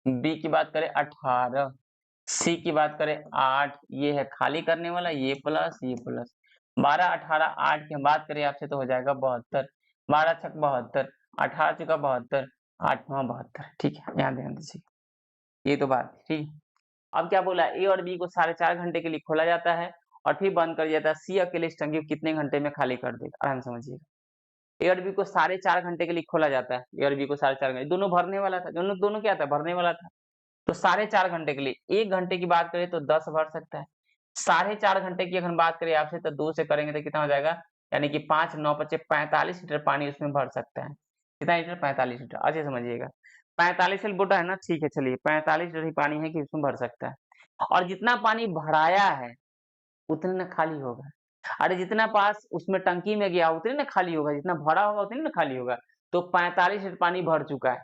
बी की बात करें 18, सी की बात करें 8, ये है खाली करने वाला, ये प्लस ये प्लस, 12 18 8 की हम बात करें आपसे तो हो जाएगा 72, 12 छक 72, 18 चुका 72, 8 9 72। ठीक है, यहाँ ध्यान दीजिए, ये तो बात है, ठीक है। अब क्या बोला, ए और बी को 4.5 घंटे के लिए खोला जाता है और फिर बंद कर दिया जाता है। सी अकेले इस टंकी को कितने घंटे में खाली कर देगा? आराम समझिएगा। ए और बी को 4.5 घंटे के लिए खोला जाता है, ए और बी को 4.5 घंटे, दोनों भरने वाला था, दोनों क्या था? भरने वाला था। तो 4.5 घंटे के लिए, 1 घंटे की बात करें तो 10 भर सकता है। 4.5 घंटे की अगर हम बात करें आपसे तो 2 से करेंगे तो कितना हो जाएगा? यानी कि 5 9 25 45 लीटर पानी उसमें भर सकता है। कितना लीटर? 45 लीटर। अच्छे समझिएगा, 45 से बोटा है ना, ठीक है, चलिए 45 लीटर ही पानी है कि उसमें भर सकता है। और जितना पानी भराया है उतने ना खाली होगा। अरे जितना पास उसमें टंकी में गया उतने ना खाली होगा, जितना भरा होगा उतने ना खाली होगा। तो 45 लीटर पानी भर चुका है।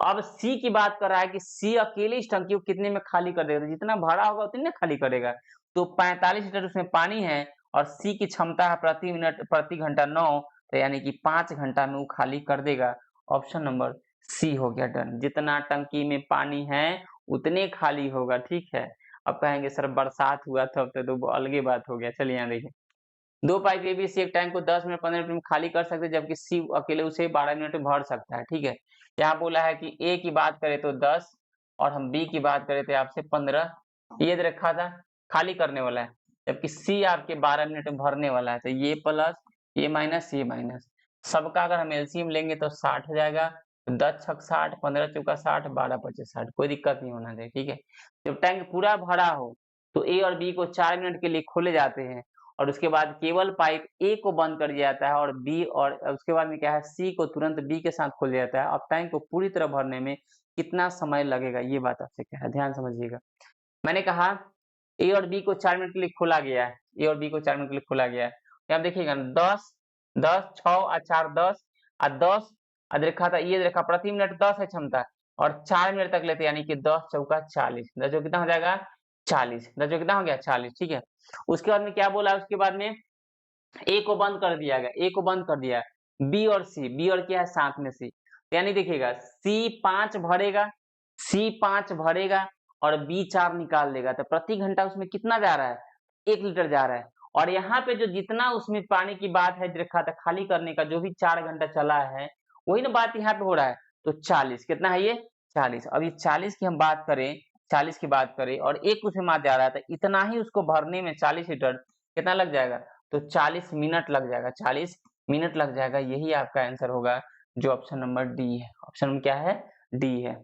अब सी की बात कर रहा है कि सी अकेले इस टंकी को कितने में खाली कर देगा? तो जितना भरा होगा उतने ना खाली करेगा। तो 45 लीटर उसमें पानी है और सी की क्षमता है प्रति मिनट प्रति घंटा 9, तो यानी कि 5 घंटा में वो खाली कर देगा। ऑप्शन नंबर सी हो गया डन। जितना टंकी में पानी है उतने खाली होगा। ठीक है। अब कहेंगे सर बरसात हुआ था तो अलग बात हो गया। चलिए यहाँ देखिए, 2 पाइप एबीसी एक टैंक को 10 मिनट 15 मिनट में खाली कर सकते हैं, जबकि सी अकेले उसे 12 मिनट में भर सकता है। ठीक है, यहाँ बोला है कि ए की बात करें तो 10 और हम बी की बात करें तो आपसे 15, ये रखा था खाली करने वाला है, जबकि सी आपके 12 मिनट में भरने वाला है। तो ये प्लस ये माइनस, सबका अगर हम एलसीएम लेंगे तो 60 हो जाएगा। 10 छक 60, 15 चौका 60, 12 25 60, कोई दिक्कत नहीं होना चाहिए। ठीक है, जब टैंक पूरा भरा हो तो ए और बी को 4 मिनट के लिए खोले जाते हैं और उसके बाद केवल पाइप ए को बंद कर दिया जाता है और बी, और उसके बाद में क्या है, सी को तुरंत बी के साथ खोल दिया जाता है। अब टैंक को पूरी तरह भरने में कितना समय लगेगा, ये बात आपसे क्या है, ध्यान समझिएगा। मैंने कहा ए और बी को 4 मिनट के लिए खोला गया है, ए और बी को 4 मिनट के लिए खोला गया है। यहाँ देखिएगा 10 10 6 और 4 10 और 10 देखा था, ये देखा प्रति मिनट 10 है क्षमता और 4 मिनट तक लेते, यानी कि 10 चौका 40, 10 कितना हो जाएगा 40, 10 कितना हो गया 40। ठीक है, उसके बाद में क्या बोला, उसके बाद में ए को बंद कर दिया गया, ए को बंद कर दिया, बी और सी, बी और क्या है साथ में सी, यानी देखिएगा सी 5 भरेगा, सी 5 भरेगा और बी 4 निकाल लेगा, तो प्रति घंटा उसमें कितना जा रहा है, 1 लीटर जा रहा है। और यहाँ पे जो जितना उसमें पानी की बात है रखा था खाली करने का, जो भी 4 घंटा चला है वही ना बात यहाँ पे हो रहा है। तो 40 कितना है ये 40, अब ये 40 की हम बात करें, 40 की बात करें और एक उसमें मार जा रहा है, तो इतना ही उसको भरने में 40 लीटर कितना लग जाएगा, तो 40 मिनट लग जाएगा, 40 मिनट लग जाएगा। यही आपका आंसर होगा जो ऑप्शन नंबर डी है। ऑप्शन नंबर क्या है, डी है।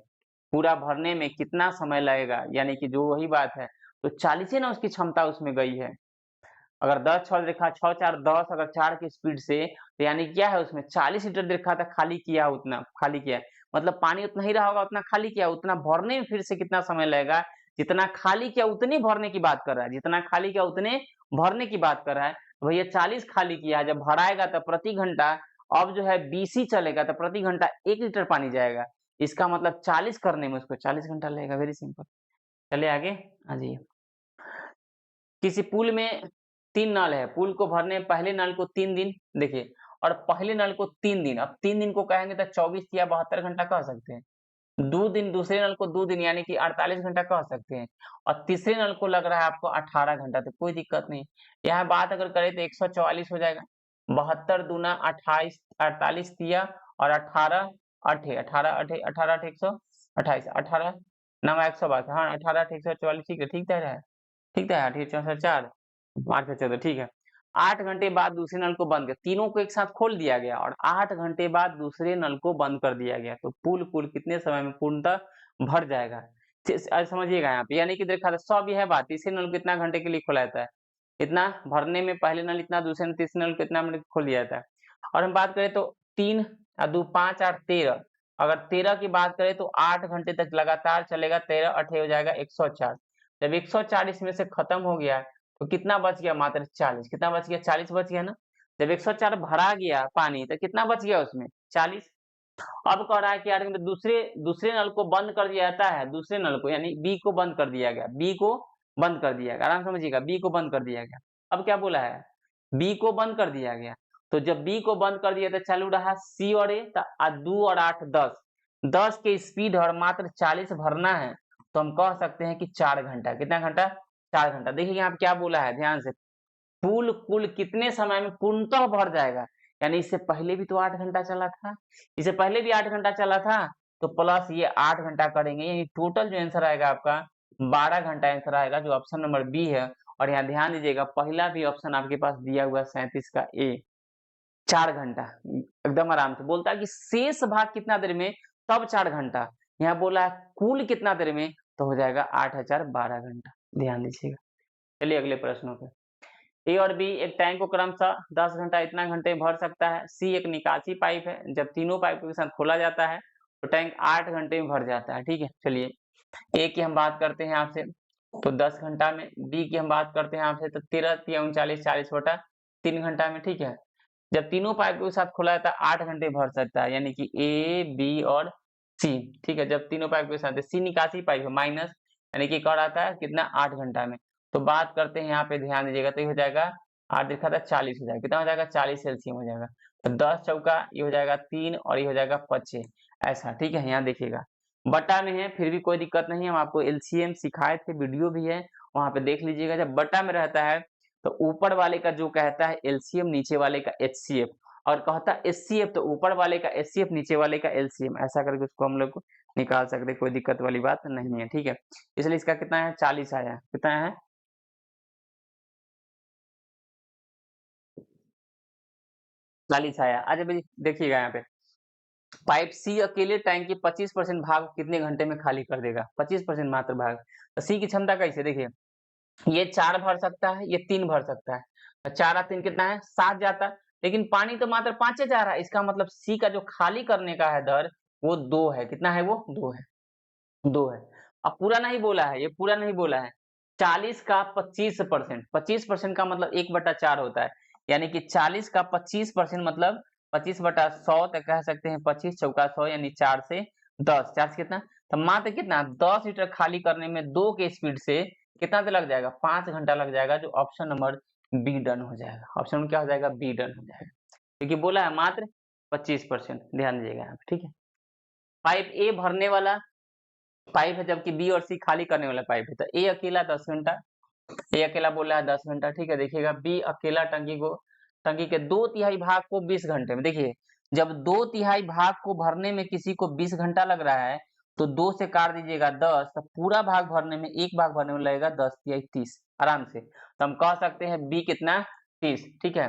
पूरा भरने में कितना समय लगेगा, यानी कि जो वही बात है, तो 40 ही ना उसकी क्षमता उसमें गई है। अगर 10 6 देखा 6 4 10, अगर 4 की स्पीड से, तो यानी क्या है उसमें 40 लीटर देखा था खाली किया, उतना खाली किया, मतलब पानी उतना ही रहा होगा उतना खाली किया, उतना भरने में फिर से कितना समय लगेगा, जितना खाली किया उतने भरने की बात कर रहा है, जितना खाली किया उतने भरने की बात कर रहा है। तो भैया 40 खाली किया, जब भराएगा तो प्रति घंटा अब जो है 20 ही चलेगा, तो प्रति घंटा 1 लीटर पानी जाएगा। इसका मतलब 40 करने में उसको 40 घंटा लगेगा। Very simple. चलिए आगे आ जाइए। किसी पुल में 3 नल है, पुल को भरने पहले नल को 3 दिन देखिए, और पहले नल को 3 दिन, अब 3 दिन को कहेंगे तो 24 या 72 घंटा कह सकते हैं। 2 दिन, दूसरे नल को 2 दिन यानी कि 48 घंटा कह सकते हैं, और तीसरे नल को लग रहा है आपको 18 घंटा, तो कोई दिक्कत नहीं। यहाँ बात अगर करें तो 144 हो जाएगा, 72 दूना 28, 48 तिया और 18 अठे, 18 अठे 18 अठे 128, 18 नवा 122, हाँ 18 अठे 144, ठीक है, ठीक है, ठीक है, 8 64 4 8 14, ठीक है। 8 घंटे बाद दूसरे नल को बंद कर, तीनों को एक साथ खोल दिया गया और 8 घंटे बाद दूसरे नल को बंद कर दिया गया, तो पुल कितने समय में पूर्णतः भर जाएगा। समझिएगा यहाँ पे, यानी कि देखा था सब यह बात, तीसरे नल को कितना घंटे के लिए खोला जाता है, इतना भरने में, पहले नल इतना, दूसरे नल, तीसरे नल को इतना मिनट खोल दिया जाता है। और हम बात करें तो 3 और 2 5 8 13, अगर 13 की बात करें तो 8 घंटे तक लगातार चलेगा, 13 अठे हो जाएगा 104। जब 104 इसमें से खत्म हो गया तो कितना बच गया, मात्र 40। कितना बच गया, 40 बच गया ना। जब 104 भरा गया पानी तो कितना बच गया उसमें, 40। अब कह रहा है कि यार दूसरे दूसरे नल को बंद कर दिया जाता है, दूसरे नल को यानी बी को बंद कर दिया गया, बी को बंद कर दिया गया, आराम समझिएगा, बी को बंद कर दिया गया। अब क्या बोला है, बी को बंद कर दिया गया, तो जब बी को बंद कर दिया तो चालू रहा सी और ए, 2 और 8 10, 10 के स्पीड और मात्र 40 भरना है, तो हम कह सकते हैं कि 4 घंटा। कितना घंटा, 4 घंटा। देखिए यहाँ पे क्या बोला है, ध्यान से, पुल कितने समय में पूर्णतः भर जाएगा, यानी इससे पहले भी तो 8 घंटा चला था, इससे पहले भी 8 घंटा चला था, तो प्लस ये 8 घंटा करेंगे, यानी टोटल जो आंसर आएगा आपका 12 घंटा आंसर आएगा, जो ऑप्शन नंबर बी है। और यहाँ ध्यान दीजिएगा, पहला भी ऑप्शन आपके पास दिया हुआ 37 का ए, 4 घंटा एकदम आराम से बोलता है कि शेष भाग कितना देर में, तब 4 घंटा। यहाँ बोला है कुल कितना देर में, तो हो जाएगा 8012 घंटा, ध्यान दीजिएगा। चलिए अगले प्रश्नों पे। ए और बी एक टैंक को क्रमशः 10 घंटा इतना घंटे में भर सकता है। सी एक निकासी पाइप है, जब तीनों पाइपों के साथ खोला जाता है तो टैंक 8 घंटे में भर जाता है, ठीक है। चलिए ए की हम बात करते हैं आपसे, तो 10 घंटा में, बी की हम बात करते हैं आपसे तो 13 3 39 40 बटा 3 घंटा में, ठीक है। जब तीनों पाइपों के साथ खोला जाता है 8 घंटे भर सकता है, यानी कि ए बी और सी, ठीक है। जब तीनों पाइप के साथ, सी निकासी पाइप है माइनस, यानी कि कर आता है कितना, 8 घंटा में। तो बात करते हैं यहाँ पे, ध्यान दीजिएगा, तो ये हो जाएगा 8 देखा था 40 हो जाएगा, कितना हो जाएगा, 40 एलसीएम हो जाएगा। तो 10 चौका ये हो जाएगा 3 और ये हो जाएगा 25, ऐसा, ठीक है। यहाँ देखिएगा बटा में है, फिर भी कोई दिक्कत नहीं है, हम आपको एलसीएम सिखाए थे, वीडियो भी है, वहां पे देख लीजिएगा। जब बटा में रहता है तो ऊपर वाले का जो कहता है एलसीएम, नीचे वाले का एचसीएफ, और कहता है एचसीएफ तो ऊपर वाले का एचसीएफ, नीचे वाले का एलसीएम, ऐसा करके उसको हम लोग निकाल सकते, कोई दिक्कत वाली बात नहीं है, ठीक है। इसलिए इसका कितना है, 40 आया, कितना है, 40 आया। अच्छा देखिएगा यहाँ पे, पाइप सी अकेले टैंक की 25% भाग कितने घंटे में खाली कर देगा, 25% मात्र भाग। तो सी की क्षमता कैसे, देखिए ये 4 भर सकता है, ये 3 भर सकता है, तो 4 और 3 कितना है, 7 जाता है, लेकिन पानी तो मात्र 5 जा रहा है, इसका मतलब सी का जो खाली करने का है दर वो 2 है। कितना है, वो 2 है, 2 है। अब पूरा नहीं बोला है, ये पूरा नहीं बोला है, 40 का 25%, 25% का मतलब 1/4 होता है, यानी कि 40 का 25% मतलब 25/100, तो कह सकते हैं 25 चौका 100, यानी 4 से 10, 4 से कितना, तो मात्र कितना, 10 लीटर खाली करने में 2 के स्पीड से कितना देर लग जाएगा, 5 घंटा लग जाएगा, जो ऑप्शन नंबर बी डन हो जाएगा। ऑप्शन में क्या हो जाएगा, बी डन हो जाएगा, क्योंकि बोला है मात्र 25%, ध्यान दीजिएगा यहाँ पे, ठीक है। पाइप ए भरने वाला पाइप है, जबकि बी और सी खाली करने वाला पाइप है, तो ए अकेला 10 घंटा, ए अकेला बोला है 10 घंटा, ठीक है। देखिएगा बी अकेला टंकी के 2/3 भाग को 20 घंटे में, देखिए जब 2/3 भाग को भरने में किसी को 20 घंटा लग रहा है, तो 2 से काट दीजिएगा 10, तो पूरा भाग भरने में, एक भाग भरने में लगेगा 10 30 आराम से, तो हम कह सकते हैं बी कितना, 30, ठीक है।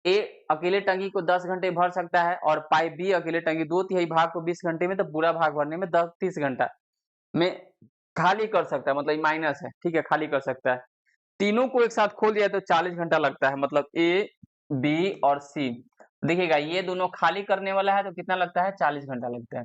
ए अकेले टंकी को 10 घंटे भर सकता है, और पाइप बी अकेले टंकी 2/3 भाग को 20 घंटे में, तो पूरा भाग भरने में 10 30 घंटा में खाली कर सकता है, मतलब माइनस है, ठीक है, खाली कर सकता है। तीनों को एक साथ खोल दिया तो 40 घंटा लगता है, मतलब ए बी और सी। देखिएगा ये दोनों खाली करने वाला है तो कितना लगता है, 40 घंटा लगता है।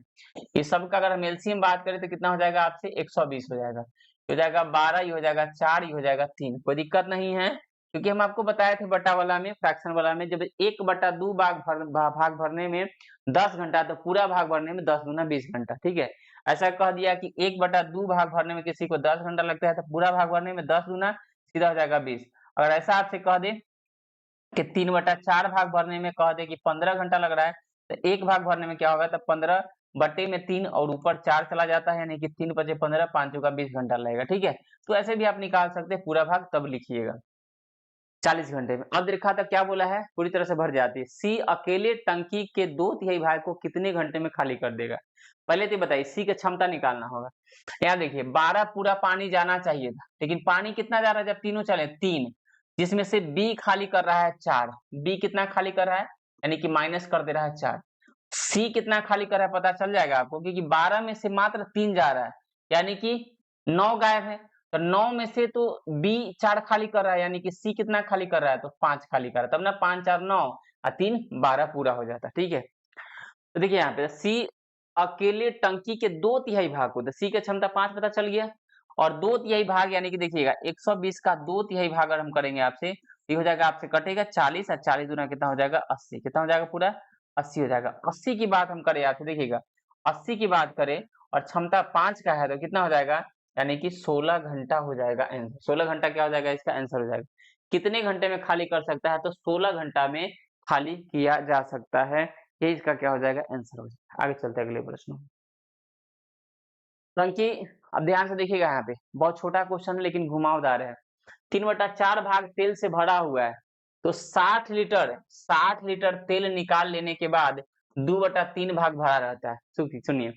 ये सब का अगर हम एलसीएम बात करें तो कितना हो जाएगा आपसे, 120 हो जाएगा, हो जाएगा 12, ये हो जाएगा 4, ये हो जाएगा 3, कोई दिक्कत नहीं है, क्योंकि हम आपको बताए थे बटा वाला में, फ्रैक्शन वाला में, जब 1/2 भाग भरने में 10 घंटा, तो पूरा भाग भरने में 10 दूना 20 घंटा, ठीक है। ऐसा कह दिया कि 1/2 भाग भरने में किसी को 10 घंटा लगता है, तो पूरा भाग भरने में 10 दूना सीधा हो जाएगा 20, अगर ऐसा आपसे कह दे कि 3/4 भाग भरने में कह दे कि 15 घंटा लग रहा है, तो एक भाग भरने में क्या होगा, तो 15/3 और ऊपर 4 चला जाता है, यानी कि 3 × 5 = 15, 5 चौका 20 घंटा लगेगा। ठीक है, तो ऐसे भी आप निकाल सकते हैं पूरा भाग, तब लिखिएगा 40 घंटे में। अब देखा था क्या बोला है, पूरी तरह से भर जाती है। सी अकेले टंकी के 2/3 भाग को कितने घंटे में खाली कर देगा। पहले तो बताइए सी की क्षमता निकालना होगा। यहाँ देखिए 12 पूरा पानी जाना चाहिए था, लेकिन पानी कितना जा रहा है जब तीनों चले, 3, जिसमें से बी खाली कर रहा है 4। बी कितना खाली कर रहा है, यानी कि माइनस कर दे रहा है 4। सी कितना खाली कर रहा है पता चल जाएगा आपको, क्योंकि 12 में से मात्र 3 जा रहा है, यानी कि 9 गायब है। तो 9 में से तो बी 4 खाली कर रहा है, यानी कि सी कितना खाली कर रहा है, तो 5 खाली कर रहा है, तब ना 5 4 9 और 3 12 पूरा हो जाता है। ठीक है, तो देखिए यहाँ पे सी अकेले टंकी के 2/3 भाग को, तो सी की क्षमता 5 पता चल गया, और 2/3 भाग यानी कि देखिएगा 120 का 2/3 भाग अगर हम करेंगे आपसे, ये हो जाएगा आपसे कटेगा 40, और 40 दूना कितना हो जाएगा 80, कितना हो जाएगा पूरा 80 हो जाएगा। 80 की बात हम करें आपसे, देखिएगा 80 की बात करें और क्षमता 5 का है, तो कितना हो जाएगा, यानी कि 16 घंटा हो जाएगा आंसर। 16 घंटा क्या हो जाएगा, इसका आंसर हो जाएगा। कितने घंटे में खाली कर सकता है, तो 16 घंटा में खाली किया जा सकता है, ये इसका क्या हो जाएगा आंसर हो जाएगा। आगे चलते हैं अगले प्रश्न। टंकी, अब ध्यान से देखिएगा यहाँ पे बहुत छोटा क्वेश्चन लेकिन घुमावदार है। 3/4 भाग तेल से भरा हुआ है, तो 60 लीटर तेल निकाल लेने के बाद 2/3 भाग भरा रहता है। सुनिए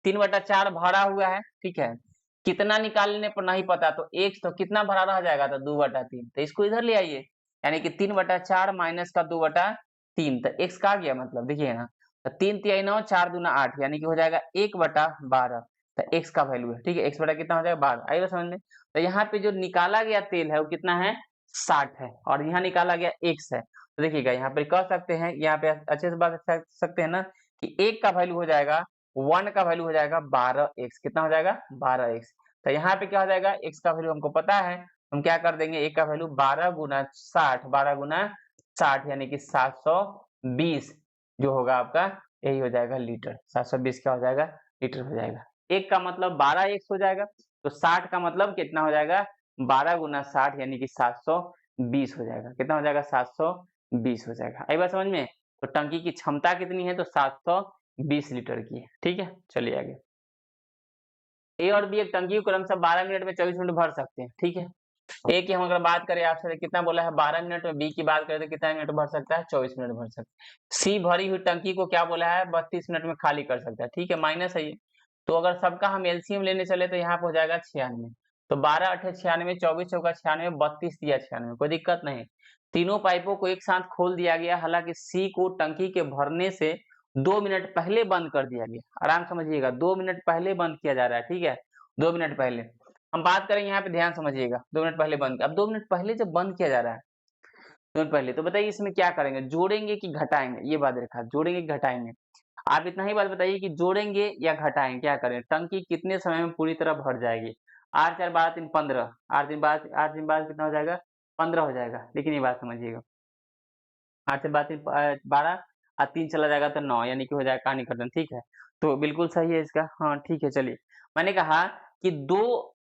3/4 भरा हुआ है, ठीक है, कितना निकाल लेने पर नहीं पता, तो एक तो कितना भरा रह जाएगा, तो 2/3, तो इसको इधर ले आइए, यानी कि 3/4 माइनस का 2/3, तो x का आ गया, मतलब देखिए ना, तो 3 तिहाई 9, 4 दूना 8, यानी कि हो जाएगा 1/12, तो x का वैल्यू है। ठीक है, x बटा कितना हो जाएगा 12, आइए समझ में। तो यहाँ पे जो निकाला गया तेल है वो कितना है, 60 है, और यहाँ निकाला गया x है। तो देखिएगा यहाँ पे कह सकते हैं, यहाँ पे अच्छे से बात कर सकते हैं ना, कि एक का वैल्यू हो जाएगा 1 का वैल्यू हो जाएगा 12x, कितना हो जाएगा 12x। तो यहाँ पे क्या हो जाएगा, x का वैल्यू हमको पता है, हम क्या कर देंगे, एक का वैल्यू 12 गुना 60, 12 गुना 60 यानी कि 720 जो होगा आपका, यही हो जाएगा लीटर। 720 क्या हो जाएगा, लीटर हो जाएगा। एक का मतलब 12x हो जाएगा, तो 60 का मतलब कितना हो जाएगा, 12 गुना 60 यानी कि 720 हो जाएगा। कितना हो जाएगा, 720 हो जाएगा। आई बात समझ में। तो टंकी की क्षमता कितनी है, तो 720 लीटर की है। ठीक है, चलिए आगे। ए और बी एक टंकी को क्रमशः 12 मिनट में 24 मिनट भर सकते हैं। ठीक है, ए की हम अगर बात करें आपसे, कितना बोला है 12 मिनट में, बी की बात करें तो कितना मिनट भर सकता है, 24 मिनट भर सकता है। सी भरी हुई टंकी को क्या बोला है, 32 मिनट में खाली कर सकता है। ठीक है, माइनस है ये, तो अगर सबका हम एलसीएम लेने चले तो यहाँ पे हो जाएगा 96, तो 12 8 96, 24 चौका 96, 32 दिया 96, कोई दिक्कत नहीं। तीनों पाइपों को एक साथ खोल दिया गया, हालांकि सी को टंकी के भरने से 2 मिनट पहले बंद कर दिया गया। आराम समझिएगा, 2 मिनट पहले बंद किया जा रहा है। ठीक है, 2 मिनट पहले हम बात करेंगे, यहाँ पे ध्यान समझिएगा, 2 मिनट पहले बंद। अब 2 मिनट पहले जब बंद किया जा रहा है, 2 मिनट पहले, तो बताइए इसमें क्या करेंगे, जोड़ेंगे कि घटाएंगे, ये बात रखा, जोड़ेंगे कि घटाएंगे। आप इतना ही बात बताइए कि जोड़ेंगे या घटाएंगे, क्या करें, टंकी कितने समय में पूरी तरह भर जाएगी। 8 4 12 3 15, 8 दिन बाद कितना हो जाएगा, 15 हो जाएगा। लेकिन ये बात समझिएगा, 8 से 12 और 3 चला जाएगा तो 9, यानी कि हो जाएगा कहानी खत्म। ठीक है, तो बिल्कुल सही है इसका। हाँ ठीक है, चलिए, मैंने कहा कि 2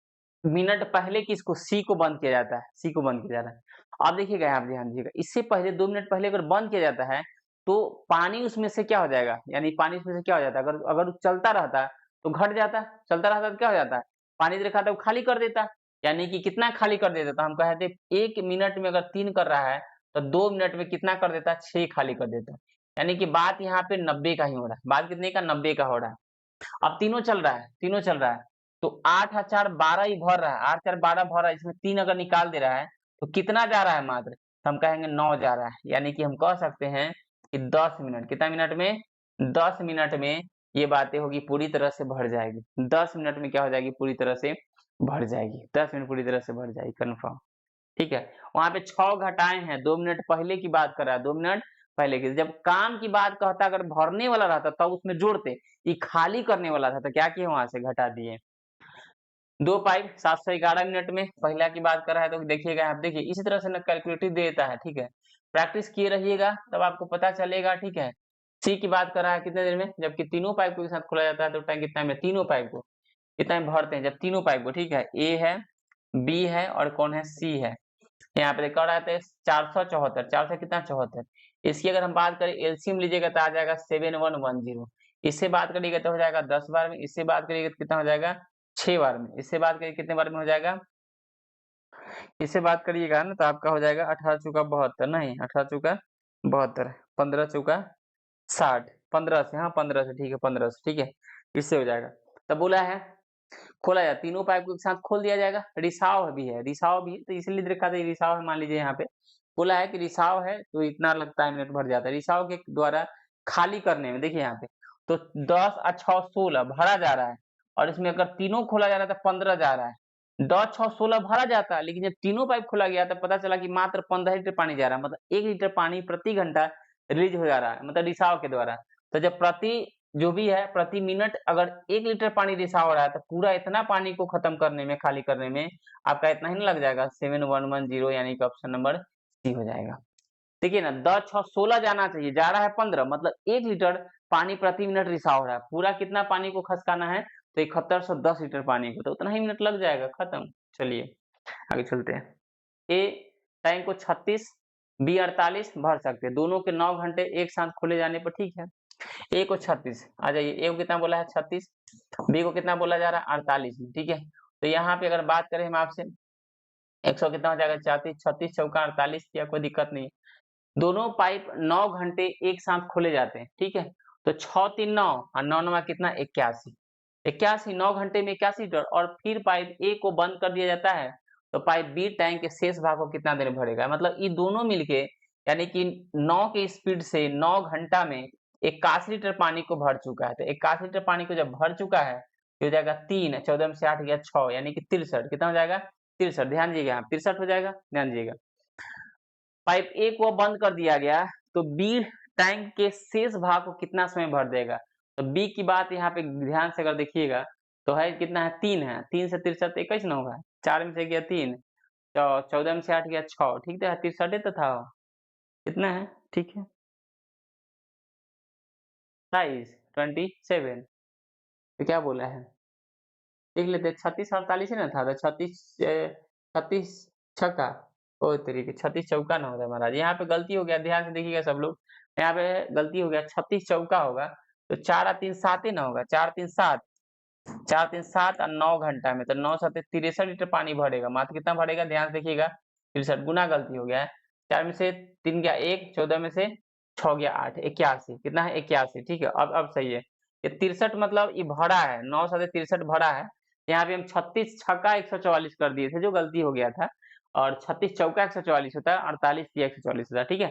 मिनट पहले किसको, सी को बंद किया जाता है, सी को बंद किया जा रहा है। अब देखिएगा, आप ध्यान दीजिएगा, इससे पहले 2 मिनट पहले अगर बंद किया जाता है, तो पानी उसमें से क्या हो जाएगा, यानी पानी उसमें से क्या हो जाता है, अगर अगर चलता रहता है तो घट जाता है, चलता रहता तो क्या हो जाता है, पानी देखा था वो खाली कर देता, यानी कि कितना खाली कर देता, तो हम कहते 1 मिनट में अगर 3 कर रहा है, तो 2 मिनट में कितना कर देता है, 6 खाली कर देता है। यानी कि बात यहाँ पे 90 का ही हो रहा है, बात कितने का, 90 का हो रहा है। अब तीनों चल रहा है, तीनों चल रहा है, तो 8 और 4 12 ही भर रहा है, 8 4 12 भर रहा है, इसमें 3 अगर निकाल दे रहा है तो कितना जा रहा है मात्र, तो हम कहेंगे 9 जा रहा है। यानी कि हम कह सकते हैं कि 10 मिनट, कितना मिनट में, 10 मिनट में ये बातें होगी पूरी तरह से भर जाएगी। 10 मिनट में क्या हो जाएगी, पूरी तरह से भर जाएगी, 10 मिनट पूरी तरह से भर जाएगी, कन्फर्म। ठीक है, वहां पे 6 घटाए हैं, 2 मिनट पहले की बात कर रहा है, 2 मिनट पहले की। जब काम की बात कहता, अगर भरने वाला रहता तब उसमें जोड़ते, ये खाली करने वाला था, तो क्या किए, वहां से घटा दिए। 2 पाइप 711 मिनट में, पहला की बात कर रहा है, तो देखिएगा आप, देखिए इसी तरह से ना कैलकुलेटिव देता है। ठीक है, प्रैक्टिस किए रहिएगा तब आपको पता चलेगा। ठीक है, सी की बात कर रहा है कितने देर में, जबकि तीनों पाइप को एक साथ खोला जाता है तो टाइम कितना में, तीनों पाइप को कितना में भरते हैं, जब तीनों पाइप को, ठीक है, ए है, बी है और कौन है, सी है, यहाँ पे देखो आता है 474, 400 कितना 74। इसकी अगर हम बात करें एलसीएम लीजिएगा तो आ जाएगा 7110। इससे बात करिएगा तो हो जाएगा 10 बार में, इससे बात करिएगा तो कितना हो जाएगा 6 बार में, इससे बात करिए कितने बार में हो जाएगा, इससे बात करिएगा ना तो आपका हो जाएगा 18 चौका 72, नहीं 18 चौका 72, 15 चौका 60, 15 से, हाँ 15 से, ठीक है 15 से, ठीक है, इससे हो जाएगा। तब बोला है खोला जाए, तीनों पाइप को एक साथ खोल दिया जाएगा। रिसाव भी है, रिसाव भी है तो इसलिए दिखा दे रिसाव है, मान लीजिए यहाँ पे बोला है कि रिसाव है तो इतना लगता है मिनट भर जाता है। रिसाव के द्वारा खाली करने में देखिए यहाँ पे तो 10 और 6 16 भरा जा रहा है, और इसमें अगर तीनों खोला जा रहा है तो 15 जा रहा है। 10 6 16 भरा जाता है, लेकिन जब तीनों पाइप खोला गया तो पता चला कि मात्र 15 लीटर पानी जा रहा है, मतलब 1 लीटर पानी प्रति घंटा रिलीज हो जा रहा है, मतलब रिसाव के द्वारा। तो जब जो भी है प्रति मिनट अगर 1 लीटर पानी रिसाव हो रहा है तो पूरा इतना पानी को खत्म करने में, खाली करने में आपका इतना ही नहीं लग जाएगा, 7110, यानी कि ऑप्शन नंबर सी हो जाएगा। देखिए ना 10 6 16 जाना चाहिए, जा रहा है 15, मतलब 1 लीटर पानी प्रति मिनट रिसाव हो रहा है। पूरा कितना पानी को खसकाना है तो 7110 लीटर पानी को, तो उतना ही मिनट लग जाएगा, खत्म। चलिए आगे चलते हैं। ए टैंक को 36 बी 48 भर सकते हैं, दोनों के 9 घंटे एक साथ खोले जाने पर, ठीक है। ए को 36 आ जाइए, ए को कितना बोला है 36, बी को कितना बोला जा रहा है 48, ठीक है। तो यहाँ पे अगर बात करें हम आपसे 100 कितना हो जाएगा 34, 36 चौका 48 किया, कोई दिक्कत नहीं। दोनों पाइप 9 घंटे एक साथ खोले जाते हैं, ठीक है। तो 6 3 9 और 9 9 कितना 81, 81 9 घंटे में 81 लीटर, और फिर पाइप ए को बंद कर दिया जाता है तो पाइप बी टैंक के शेष भाग को कितना देर भरेगा, मतलब ये दोनों मिलके यानी कि 9 की स्पीड से 9 घंटा में 81 लीटर पानी को भर चुका है। तो 81 लीटर पानी को जब भर चुका है तो हो जाएगा 3, 14 में से 8 गया 6, यानी कि 63, कितना हो जाएगा 63, ध्यान दीजिएगा यहाँ 63 हो जाएगा, ध्यान दीजिएगा। पाइप ए को बंद कर दिया गया तो बी टैंक के शेष भाग को कितना समय भर देगा, तो बी की बात यहाँ पे ध्यान से अगर देखिएगा तो है कितना है 3 है, 3 से 63 21 ना होगा, 4 में से गया 3, 14 में से 8 गया 6, ठीक है 63 तो था, कितना है ठीक है 27 27, तो क्या बोला है देख लेते, 36 48 ही ना था, तो 36 छक्का, ओ तरीके 36 चौका ना होता महाराज, यहाँ पे गलती हो गया, ध्यान से देखिएगा सब लोग, यहाँ पे गलती हो गया, 36 चौका होगा तो 4 और 3 7 ही ना होगा, 4 3 7, 4 3 7 और 9 घंटा में, तो 9 7 63 लीटर पानी भरेगा, मात्र कितना भरेगा ध्यान से देखिएगा, 63 गुना गलती हो गया है, 4 में से 3 गया 1, 14 में से 6 गया 8, 81, कितना है 81, ठीक है। अब सही है, ये 63 मतलब ये भरा है, 9 7 63 भरा है, यहाँ पे हम 36 छक्का 144 कर दिए थे जो गलती हो गया था, और 36 चौका 144 होता है, 48 दिया 144 होता है, ठीक है।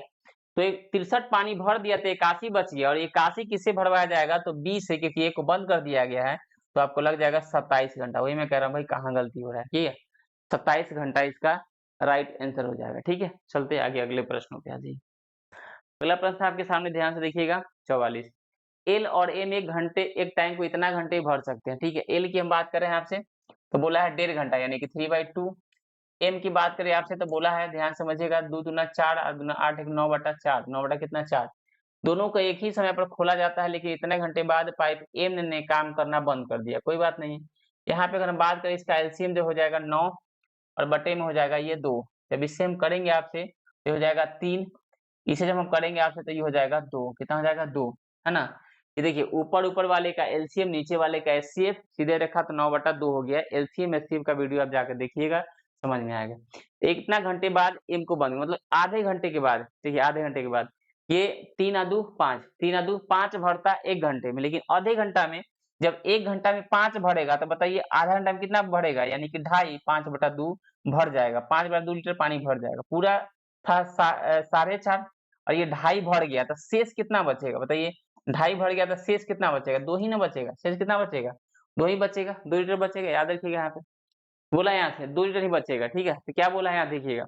तो एक 63 पानी भर दिया तो 81 बच गया, और 81 किससे भरवाया जाएगा तो 20 से, क्योंकि एक को बंद कर दिया गया है तो आपको लग जाएगा 27 घंटा, वही मैं कह रहा हूँ भाई कहाँ गलती हो रहा है, ठीक है 27 घंटा इसका राइट आंसर हो जाएगा, ठीक है। चलते आगे अगले प्रश्नों पे आ जाइए। अगला प्रश्न आपके सामने ध्यान से देखिएगा 44, एल और एम एक टाइम को इतना घंटे भर सकते हैं, ठीक है। एल की हम बात करें आपसे तो बोला है 1.5 घंटा यानी कि 3/2, एम की बात करें आपसे तो बोला है ध्यान समझिएगा 2 दूना 4 और दूना 8 एक 9/4, 9 बटा कितना 4, दोनों को एक ही समय पर खोला जाता है, लेकिन इतने घंटे बाद पाइप एम ने काम करना बंद कर दिया, कोई बात नहीं। यहाँ पे अगर हम बात करें इसका एलसीएम जो हो जाएगा 9 और बटे में हो जाएगा ये 2, जब इससे हम करेंगे आपसे तो हो जाएगा 3, इसे जब हम करेंगे आपसे तो ये हो जाएगा 2, कितना हो जाएगा 2, है ना। ये देखिए ऊपर वाले का एलसीएम नीचे वाले का एचसीएफ सीधे रखा तो 9/2 हो गया, एलसीएम एचसीएफ का वीडियो आप जाकर देखिएगा समझ में आएगा। इतना घंटे बाद एम को बंद, मतलब आधे घंटे के बाद, देखिए आधे घंटे के बाद ये 3 और 2 5, 3 और 2 5 भरता 1 घंटे में, लेकिन आधे घंटा में जब 1 घंटा में 5 भरेगा तो बताइए आधा घंटा में कितना भरेगा, यानी कि 2.5 5/2 भर जाएगा, 5/2 लीटर पानी भर जाएगा, पूरा था 4.5 और ये 2.5 भर गया तो शेष कितना बचेगा बताइए, 2.5 भर गया तो शेष कितना बचेगा, 2 ही ना बचेगा, शेष कितना बचेगा 2 ही बचेगा, 2 लीटर बचेगा, याद रखिएगा यहाँ पे बोला यहाँ से 2 लीटर ही बचेगा, ठीक है। तो क्या बोला है यहाँ देखिएगा,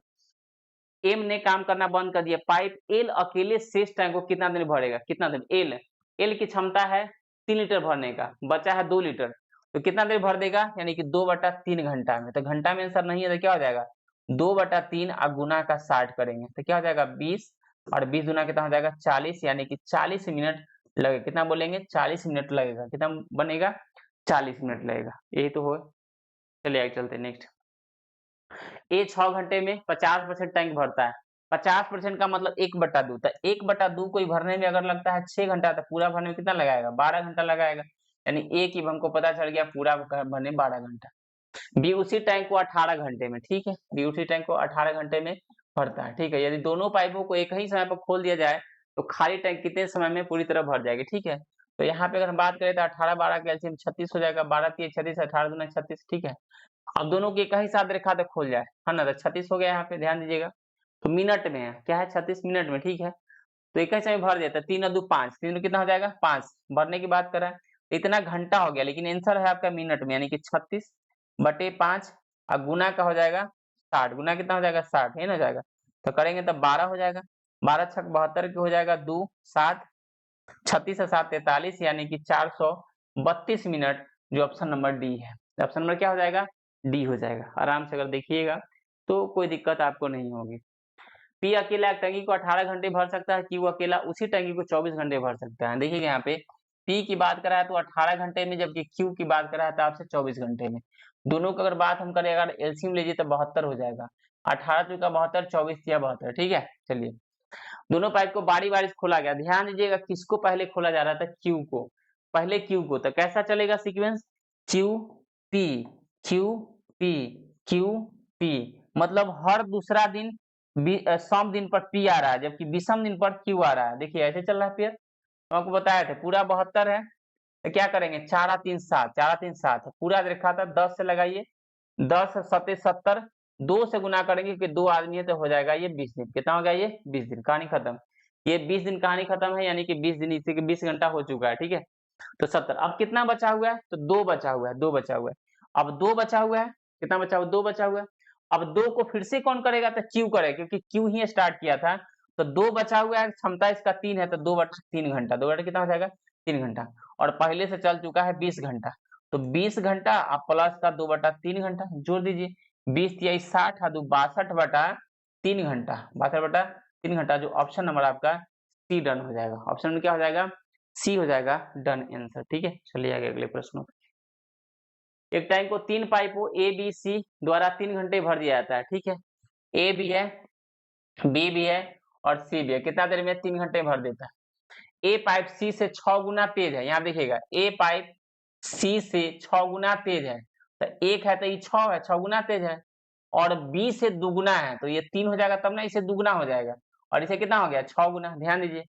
एम ने काम करना बंद कर दिया, पाइप एल अकेले शेष टैंक को कितना देर भरेगा, कितना देर, एल की क्षमता है 3 लीटर भरने का, बचा है 2 लीटर, तो कितना देर भर देगा यानी कि 2/3 घंटा में, तो घंटा में आंसर नहीं है तो क्या हो जाएगा 2/3 और गुना का 60 करेंगे तो क्या हो जाएगा 20, और 20 गुना कितना हो जाएगा 40, यानी कि 40 मिनट लगेगा, कितना बोलेंगे 40 मिनट लगेगा, कितना बनेगा 40 मिनट लगेगा, यही तो हो। चलिए आगे चलते नेक्स्ट। ए 6 घंटे में 50% टैंक भरता है। 50% का मतलब 1/2, तो 1/2 कोई भरने में अगर लगता है 6 घंटा, तो पूरा भरने में कितना लगाएगा? 12 घंटा लगाएगा। यानी ए की हमको पता चल गया पूरा भरने में 12 घंटा। बी उसी टैंक को 18 घंटे में, ठीक है, बी उसी टैंक को 18 घंटे में भरता है, ठीक है। यदि दोनों पाइपों को एक ही समय पर खोल दिया जाए तो खाली टैंक कितने समय में पूरी तरह भर जाएगी, ठीक है। तो यहाँ पे अगर हम बात करें तो 18-12 का एलसीएम 36 हो जाएगा, 12 × 36, 18 × 36, ठीक है। अब दोनों की एक ही साथ रेखा तक खोल जाए, है ना, तो 36 हो गया। यहाँ पे ध्यान दीजिएगा, तो मिनट में है, क्या है, 36 मिनट में, ठीक है। तो एक ही समय भर देता है, 3 × 2 = 5, 3 कितना हो जाएगा? 5। भरने की बात कर रहा है, इतना घंटा हो गया, लेकिन आंसर है आपका मिनट में, यानी कि 36/5 और गुना का हो जाएगा 60, गुना कितना हो जाएगा? 60, है ना, हो जाएगा। तो करेंगे तब 12 हो जाएगा, 12 × 6 = 72 की हो जाएगा, 2 7, 36 और 7 43, यानी कि 432 मिनट, जो ऑप्शन नंबर डी है। ऑप्शन नंबर क्या हो जाएगा? डी हो जाएगा। आराम से अगर देखिएगा तो कोई दिक्कत आपको नहीं होगी। पी अकेला एक टंकी को 18 घंटे भर सकता है, क्यू अकेला उसी टंकी को 24 घंटे भर सकता है। देखिएगा यहाँ पे पी की बात करा है तो 18 घंटे में, जबकि क्यू की बात करा है तो आपसे 24 घंटे में। दोनों की अगर बात हम करें, अगर एलसीएम लीजिए तो 72 हो जाएगा। 18 × 72, 24 या 72, ठीक है। चलिए, दोनों पाइप को बारी बारी से खोला गया। ध्यान दीजिएगा किसको पहले खोला जा रहा था? क्यू को, पहले क्यू को। तो कैसा चलेगा sequence? Q P, Q P, Q P, मतलब हर दूसरा दिन सम दिन पर पी आ रहा है, जबकि विषम दिन पर क्यू आ रहा है। देखिए ऐसे चल रहा है पेयर, हम आपको बताया थे पूरा 72 है, तो क्या करेंगे? 4 × 3 = 7, 4 × 3 = 7, पूरा रेखा था 10 से लगाइए, 10 × 7 = 70, 2 से गुना करेंगे क्योंकि 2 आदमी है तो हो जाएगा ये 20 दिन। कितना हो गया ये? 20 दिन। कहानी खत्म। ये 20 दिन कहानी खत्म है, यानी कि 20 दिन, इसी के 20 घंटा हो चुका है, ठीक है। तो 70। अब कितना बचा हुआ है? तो 2 बचा हुआ है, 2 बचा हुआ है। अब 2 बचा हुआ है, कितना बचा हुआ है? 2 बचा हुआ है। अब 2 को फिर से कौन करेगा? तो क्यू करेगा, क्योंकि क्यू ही स्टार्ट किया था। तो 2 बचा हुआ है, क्षमता इसका 3 है, तो 2/3 घंटा, 2 घंटा कितना हो जाएगा? 3 घंटा। और पहले से चल चुका है 20 घंटा, तो 20 घंटा अब प्लस का 2/3 घंटा जोड़ दीजिए, 20 × 3 = 60 और 2 62/3 घंटा, 62/3 घंटा, जो ऑप्शन नंबर आपका सी डन हो जाएगा। ऑप्शन में क्या हो जाएगा? सी हो जाएगा डन आंसर, ठीक है। चलिए आगे अगले प्रश्नों पे। एक टैंक को 3 पाइपों ए बी सी द्वारा 3 घंटे भर दिया जाता है, ठीक है। ए भी है, बी भी है और सी भी है। कितना देर में? 3 घंटे भर देता है। ए पाइप सी से 6 गुना तेज है, यहाँ देखिएगा, ए पाइप सी से 6 गुना तेज है, तो एक है तो ये 6 है, 6 गुना तेज है, और बी से दुगुना है, तो ये 3 हो जाएगा, तब ना इसे दुगुना हो जाएगा, और इसे कितना हो गया? 6 गुना। ध्यान दीजिए,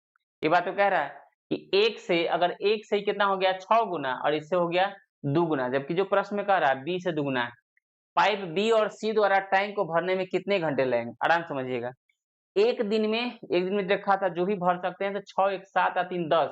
ये बात तो कह रहा है कि एक से, अगर एक से कितना हो गया? 6 गुना, और इससे हो गया दुगुना, जबकि जो प्रश्न में कह रहा है बी से दुगुना है। पाइप बी और सी द्वारा टैंक को भरने में कितने घंटे लगेंगे? आराम समझिएगा। एक दिन में देखा था जो भी भर सकते हैं, तो 6 × 1 = 7 और 3 = 10,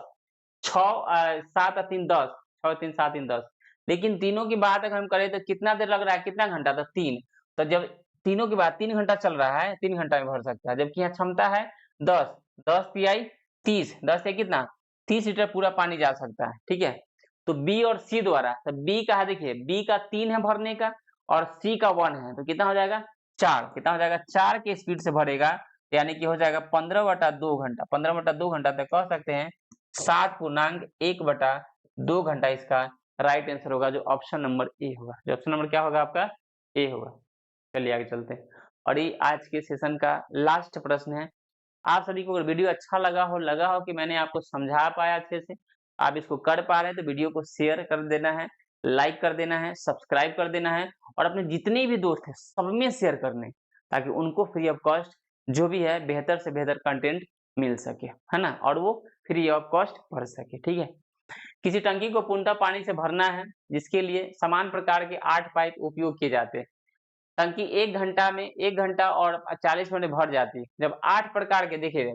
7 और 3 = 10, 6 और 3 = 7, 3 = 10। लेकिन तीनों की बात अगर हम करें तो कितना देर लग रहा है? कितना घंटा? तो 3। तो जब तीनों की बात 3 घंटा चल रहा है, 3 घंटा में भर सकता है, जबकि यहाँ क्षमता है 10, 10 PI 30, 10 से कितना? 30 लीटर पूरा पानी जा सकता है, ठीक है। तो बी और सी द्वारा, तो बी का है, देखिए बी का 3 है भरने का और सी का 1 है, तो कितना हो जाएगा? 4। कितना हो जाएगा? 4 के स्पीड से भरेगा, यानी कि हो जाएगा 15/2 घंटा। 15/2 घंटा तक कह सकते हैं 7/1/2 घंटा इसका राइट आंसर होगा, जो ऑप्शन नंबर ए होगा। जो ऑप्शन नंबर क्या होगा आपका? ए होगा। चलिए आगे चलते हैं, और ये आज के सेशन का लास्ट प्रश्न है। आप सभी को अगर वीडियो अच्छा लगा हो कि मैंने आपको समझा पाया अच्छे से, आप इसको कर पा रहे हैं, तो वीडियो को शेयर कर देना है, लाइक कर देना है, सब्सक्राइब कर देना है, और अपने जितने भी दोस्त हैं सब में शेयर करने, ताकि उनको फ्री ऑफ कॉस्ट जो भी है बेहतर से बेहतर कंटेंट मिल सके, है ना, और वो फ्री ऑफ कॉस्ट पढ़ सके, ठीक है। किसी टंकी को पूर्णतः पानी से भरना है, जिसके लिए समान प्रकार के 8 पाइप उपयोग किए जाते हैं। टंकी 1 घंटा में 1 घंटा और 40 मिनट में भर जाती है। जब 8 प्रकार के, देखिए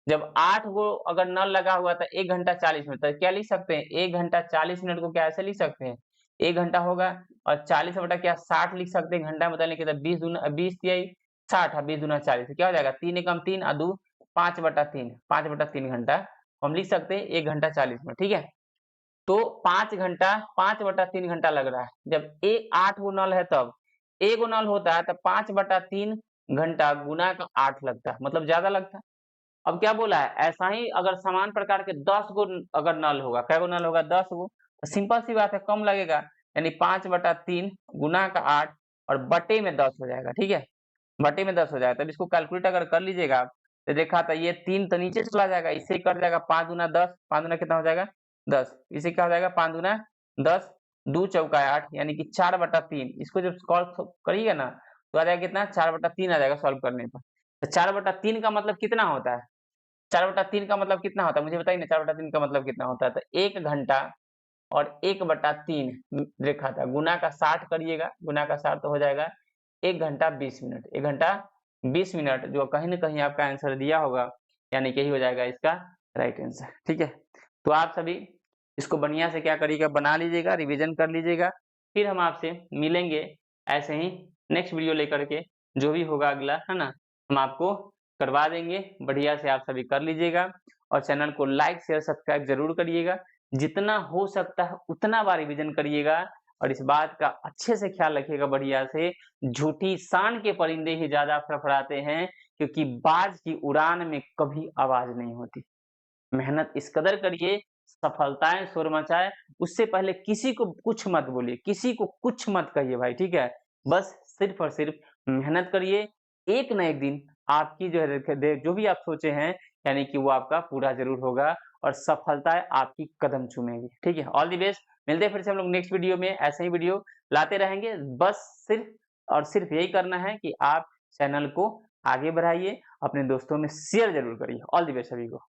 जब 8 को अगर नल लगा हुआ था 1 घंटा 40 मिनट, तो क्या लिख सकते हैं? 1 घंटा 40 मिनट को क्या ऐसे लिख सकते हैं? 1 घंटा होगा और 40 बटा क्या 60 लिख सकते हैं, घंटा बदलने के, 20 दूना 20 तिहाई 60 और 20 दूना 40, क्या हो जाएगा? 3 एकम 3 और 2 5/3, 5/3 घंटा हम लिख सकते हैं 1 घंटा 40 मिनट, ठीक है। तो 5 घंटा 5/3 घंटा लग रहा है। जब 8 गो नल है, तब एक गो नल होता है तो 5/3 घंटा गुना का 8 लगता है, मतलब ज्यादा लगता है। अब क्या बोला है? ऐसा ही अगर समान प्रकार के 10 गो अगर नल होगा, कै गो नल होगा? 10 गो, तो सिंपल सी बात है, कम लगेगा, यानी 5/3 गुना का 8 और बटे में 10 हो जाएगा, ठीक है, बटे में 10 हो जाएगा। तब इसको कैलकुलेट अगर कर लीजिएगा आप, तो देखा था ये 3 तो नीचे चला जाएगा, इससे कट जाएगा 5 दूना 10, 5 दूना कितना हो जाएगा 10, इससे क्या हो जाएगा 5 दूना 10, 2 चौका 8 यानी कि 4/3। इसको जब सॉल्व करिएगा ना तो आ जाएगा कितना 4/3 आ जाएगा सॉल्व करने पर। तो 4/3 का मतलब कितना होता है, 4/3 का मतलब कितना होता है मुझे बताइए ना, 4/3 का मतलब कितना होता है। तो 1 घंटा और 1/3 रेखा था, गुना का 60 करिएगा, गुना का 60 तो हो जाएगा 1 घंटा 20 मिनट, 1 घंटा 20 मिनट, जो कहीं न कहीं आपका आंसर दिया होगा, यानी कि यही हो जाएगा इसका राइट आंसर, ठीक है। तो आप सभी इसको बढ़िया से क्या करिएगा, बना लीजिएगा, रिवीजन कर लीजिएगा, फिर हम आपसे मिलेंगे ऐसे ही नेक्स्ट वीडियो लेकर के, जो भी होगा अगला, है ना, हम आपको करवा देंगे, बढ़िया से आप सभी कर लीजिएगा और चैनल को लाइक, शेयर, सब्सक्राइब जरूर करिएगा। जितना हो सकता है उतना बार रिवीजन करिएगा और इस बात का अच्छे से ख्याल रखिएगा बढ़िया से, झूठी शान के परिंदे ही ज्यादा फड़फड़ाते हैं, क्योंकि बाज की उड़ान में कभी आवाज नहीं होती। मेहनत इस कदर करिए, सफलताएं शोर मचाए, उससे पहले किसी को कुछ मत बोलिए, किसी को कुछ मत कहिए भाई, ठीक है। बस सिर्फ और सिर्फ मेहनत करिए, एक न एक दिन आपकी जो है जो भी आप सोचे हैं, यानी कि वो आपका पूरा जरूर होगा और सफलताएं आपकी कदम चूमेगी, ठीक है। ऑल द बेस्ट, मिलते हैं फिर से हम लोग नेक्स्ट वीडियो में, ऐसे ही वीडियो लाते रहेंगे। बस सिर्फ और सिर्फ यही करना है कि आप चैनल को आगे बढ़ाइए, अपने दोस्तों में शेयर जरूर करिए। ऑल द बेस्ट सभी को।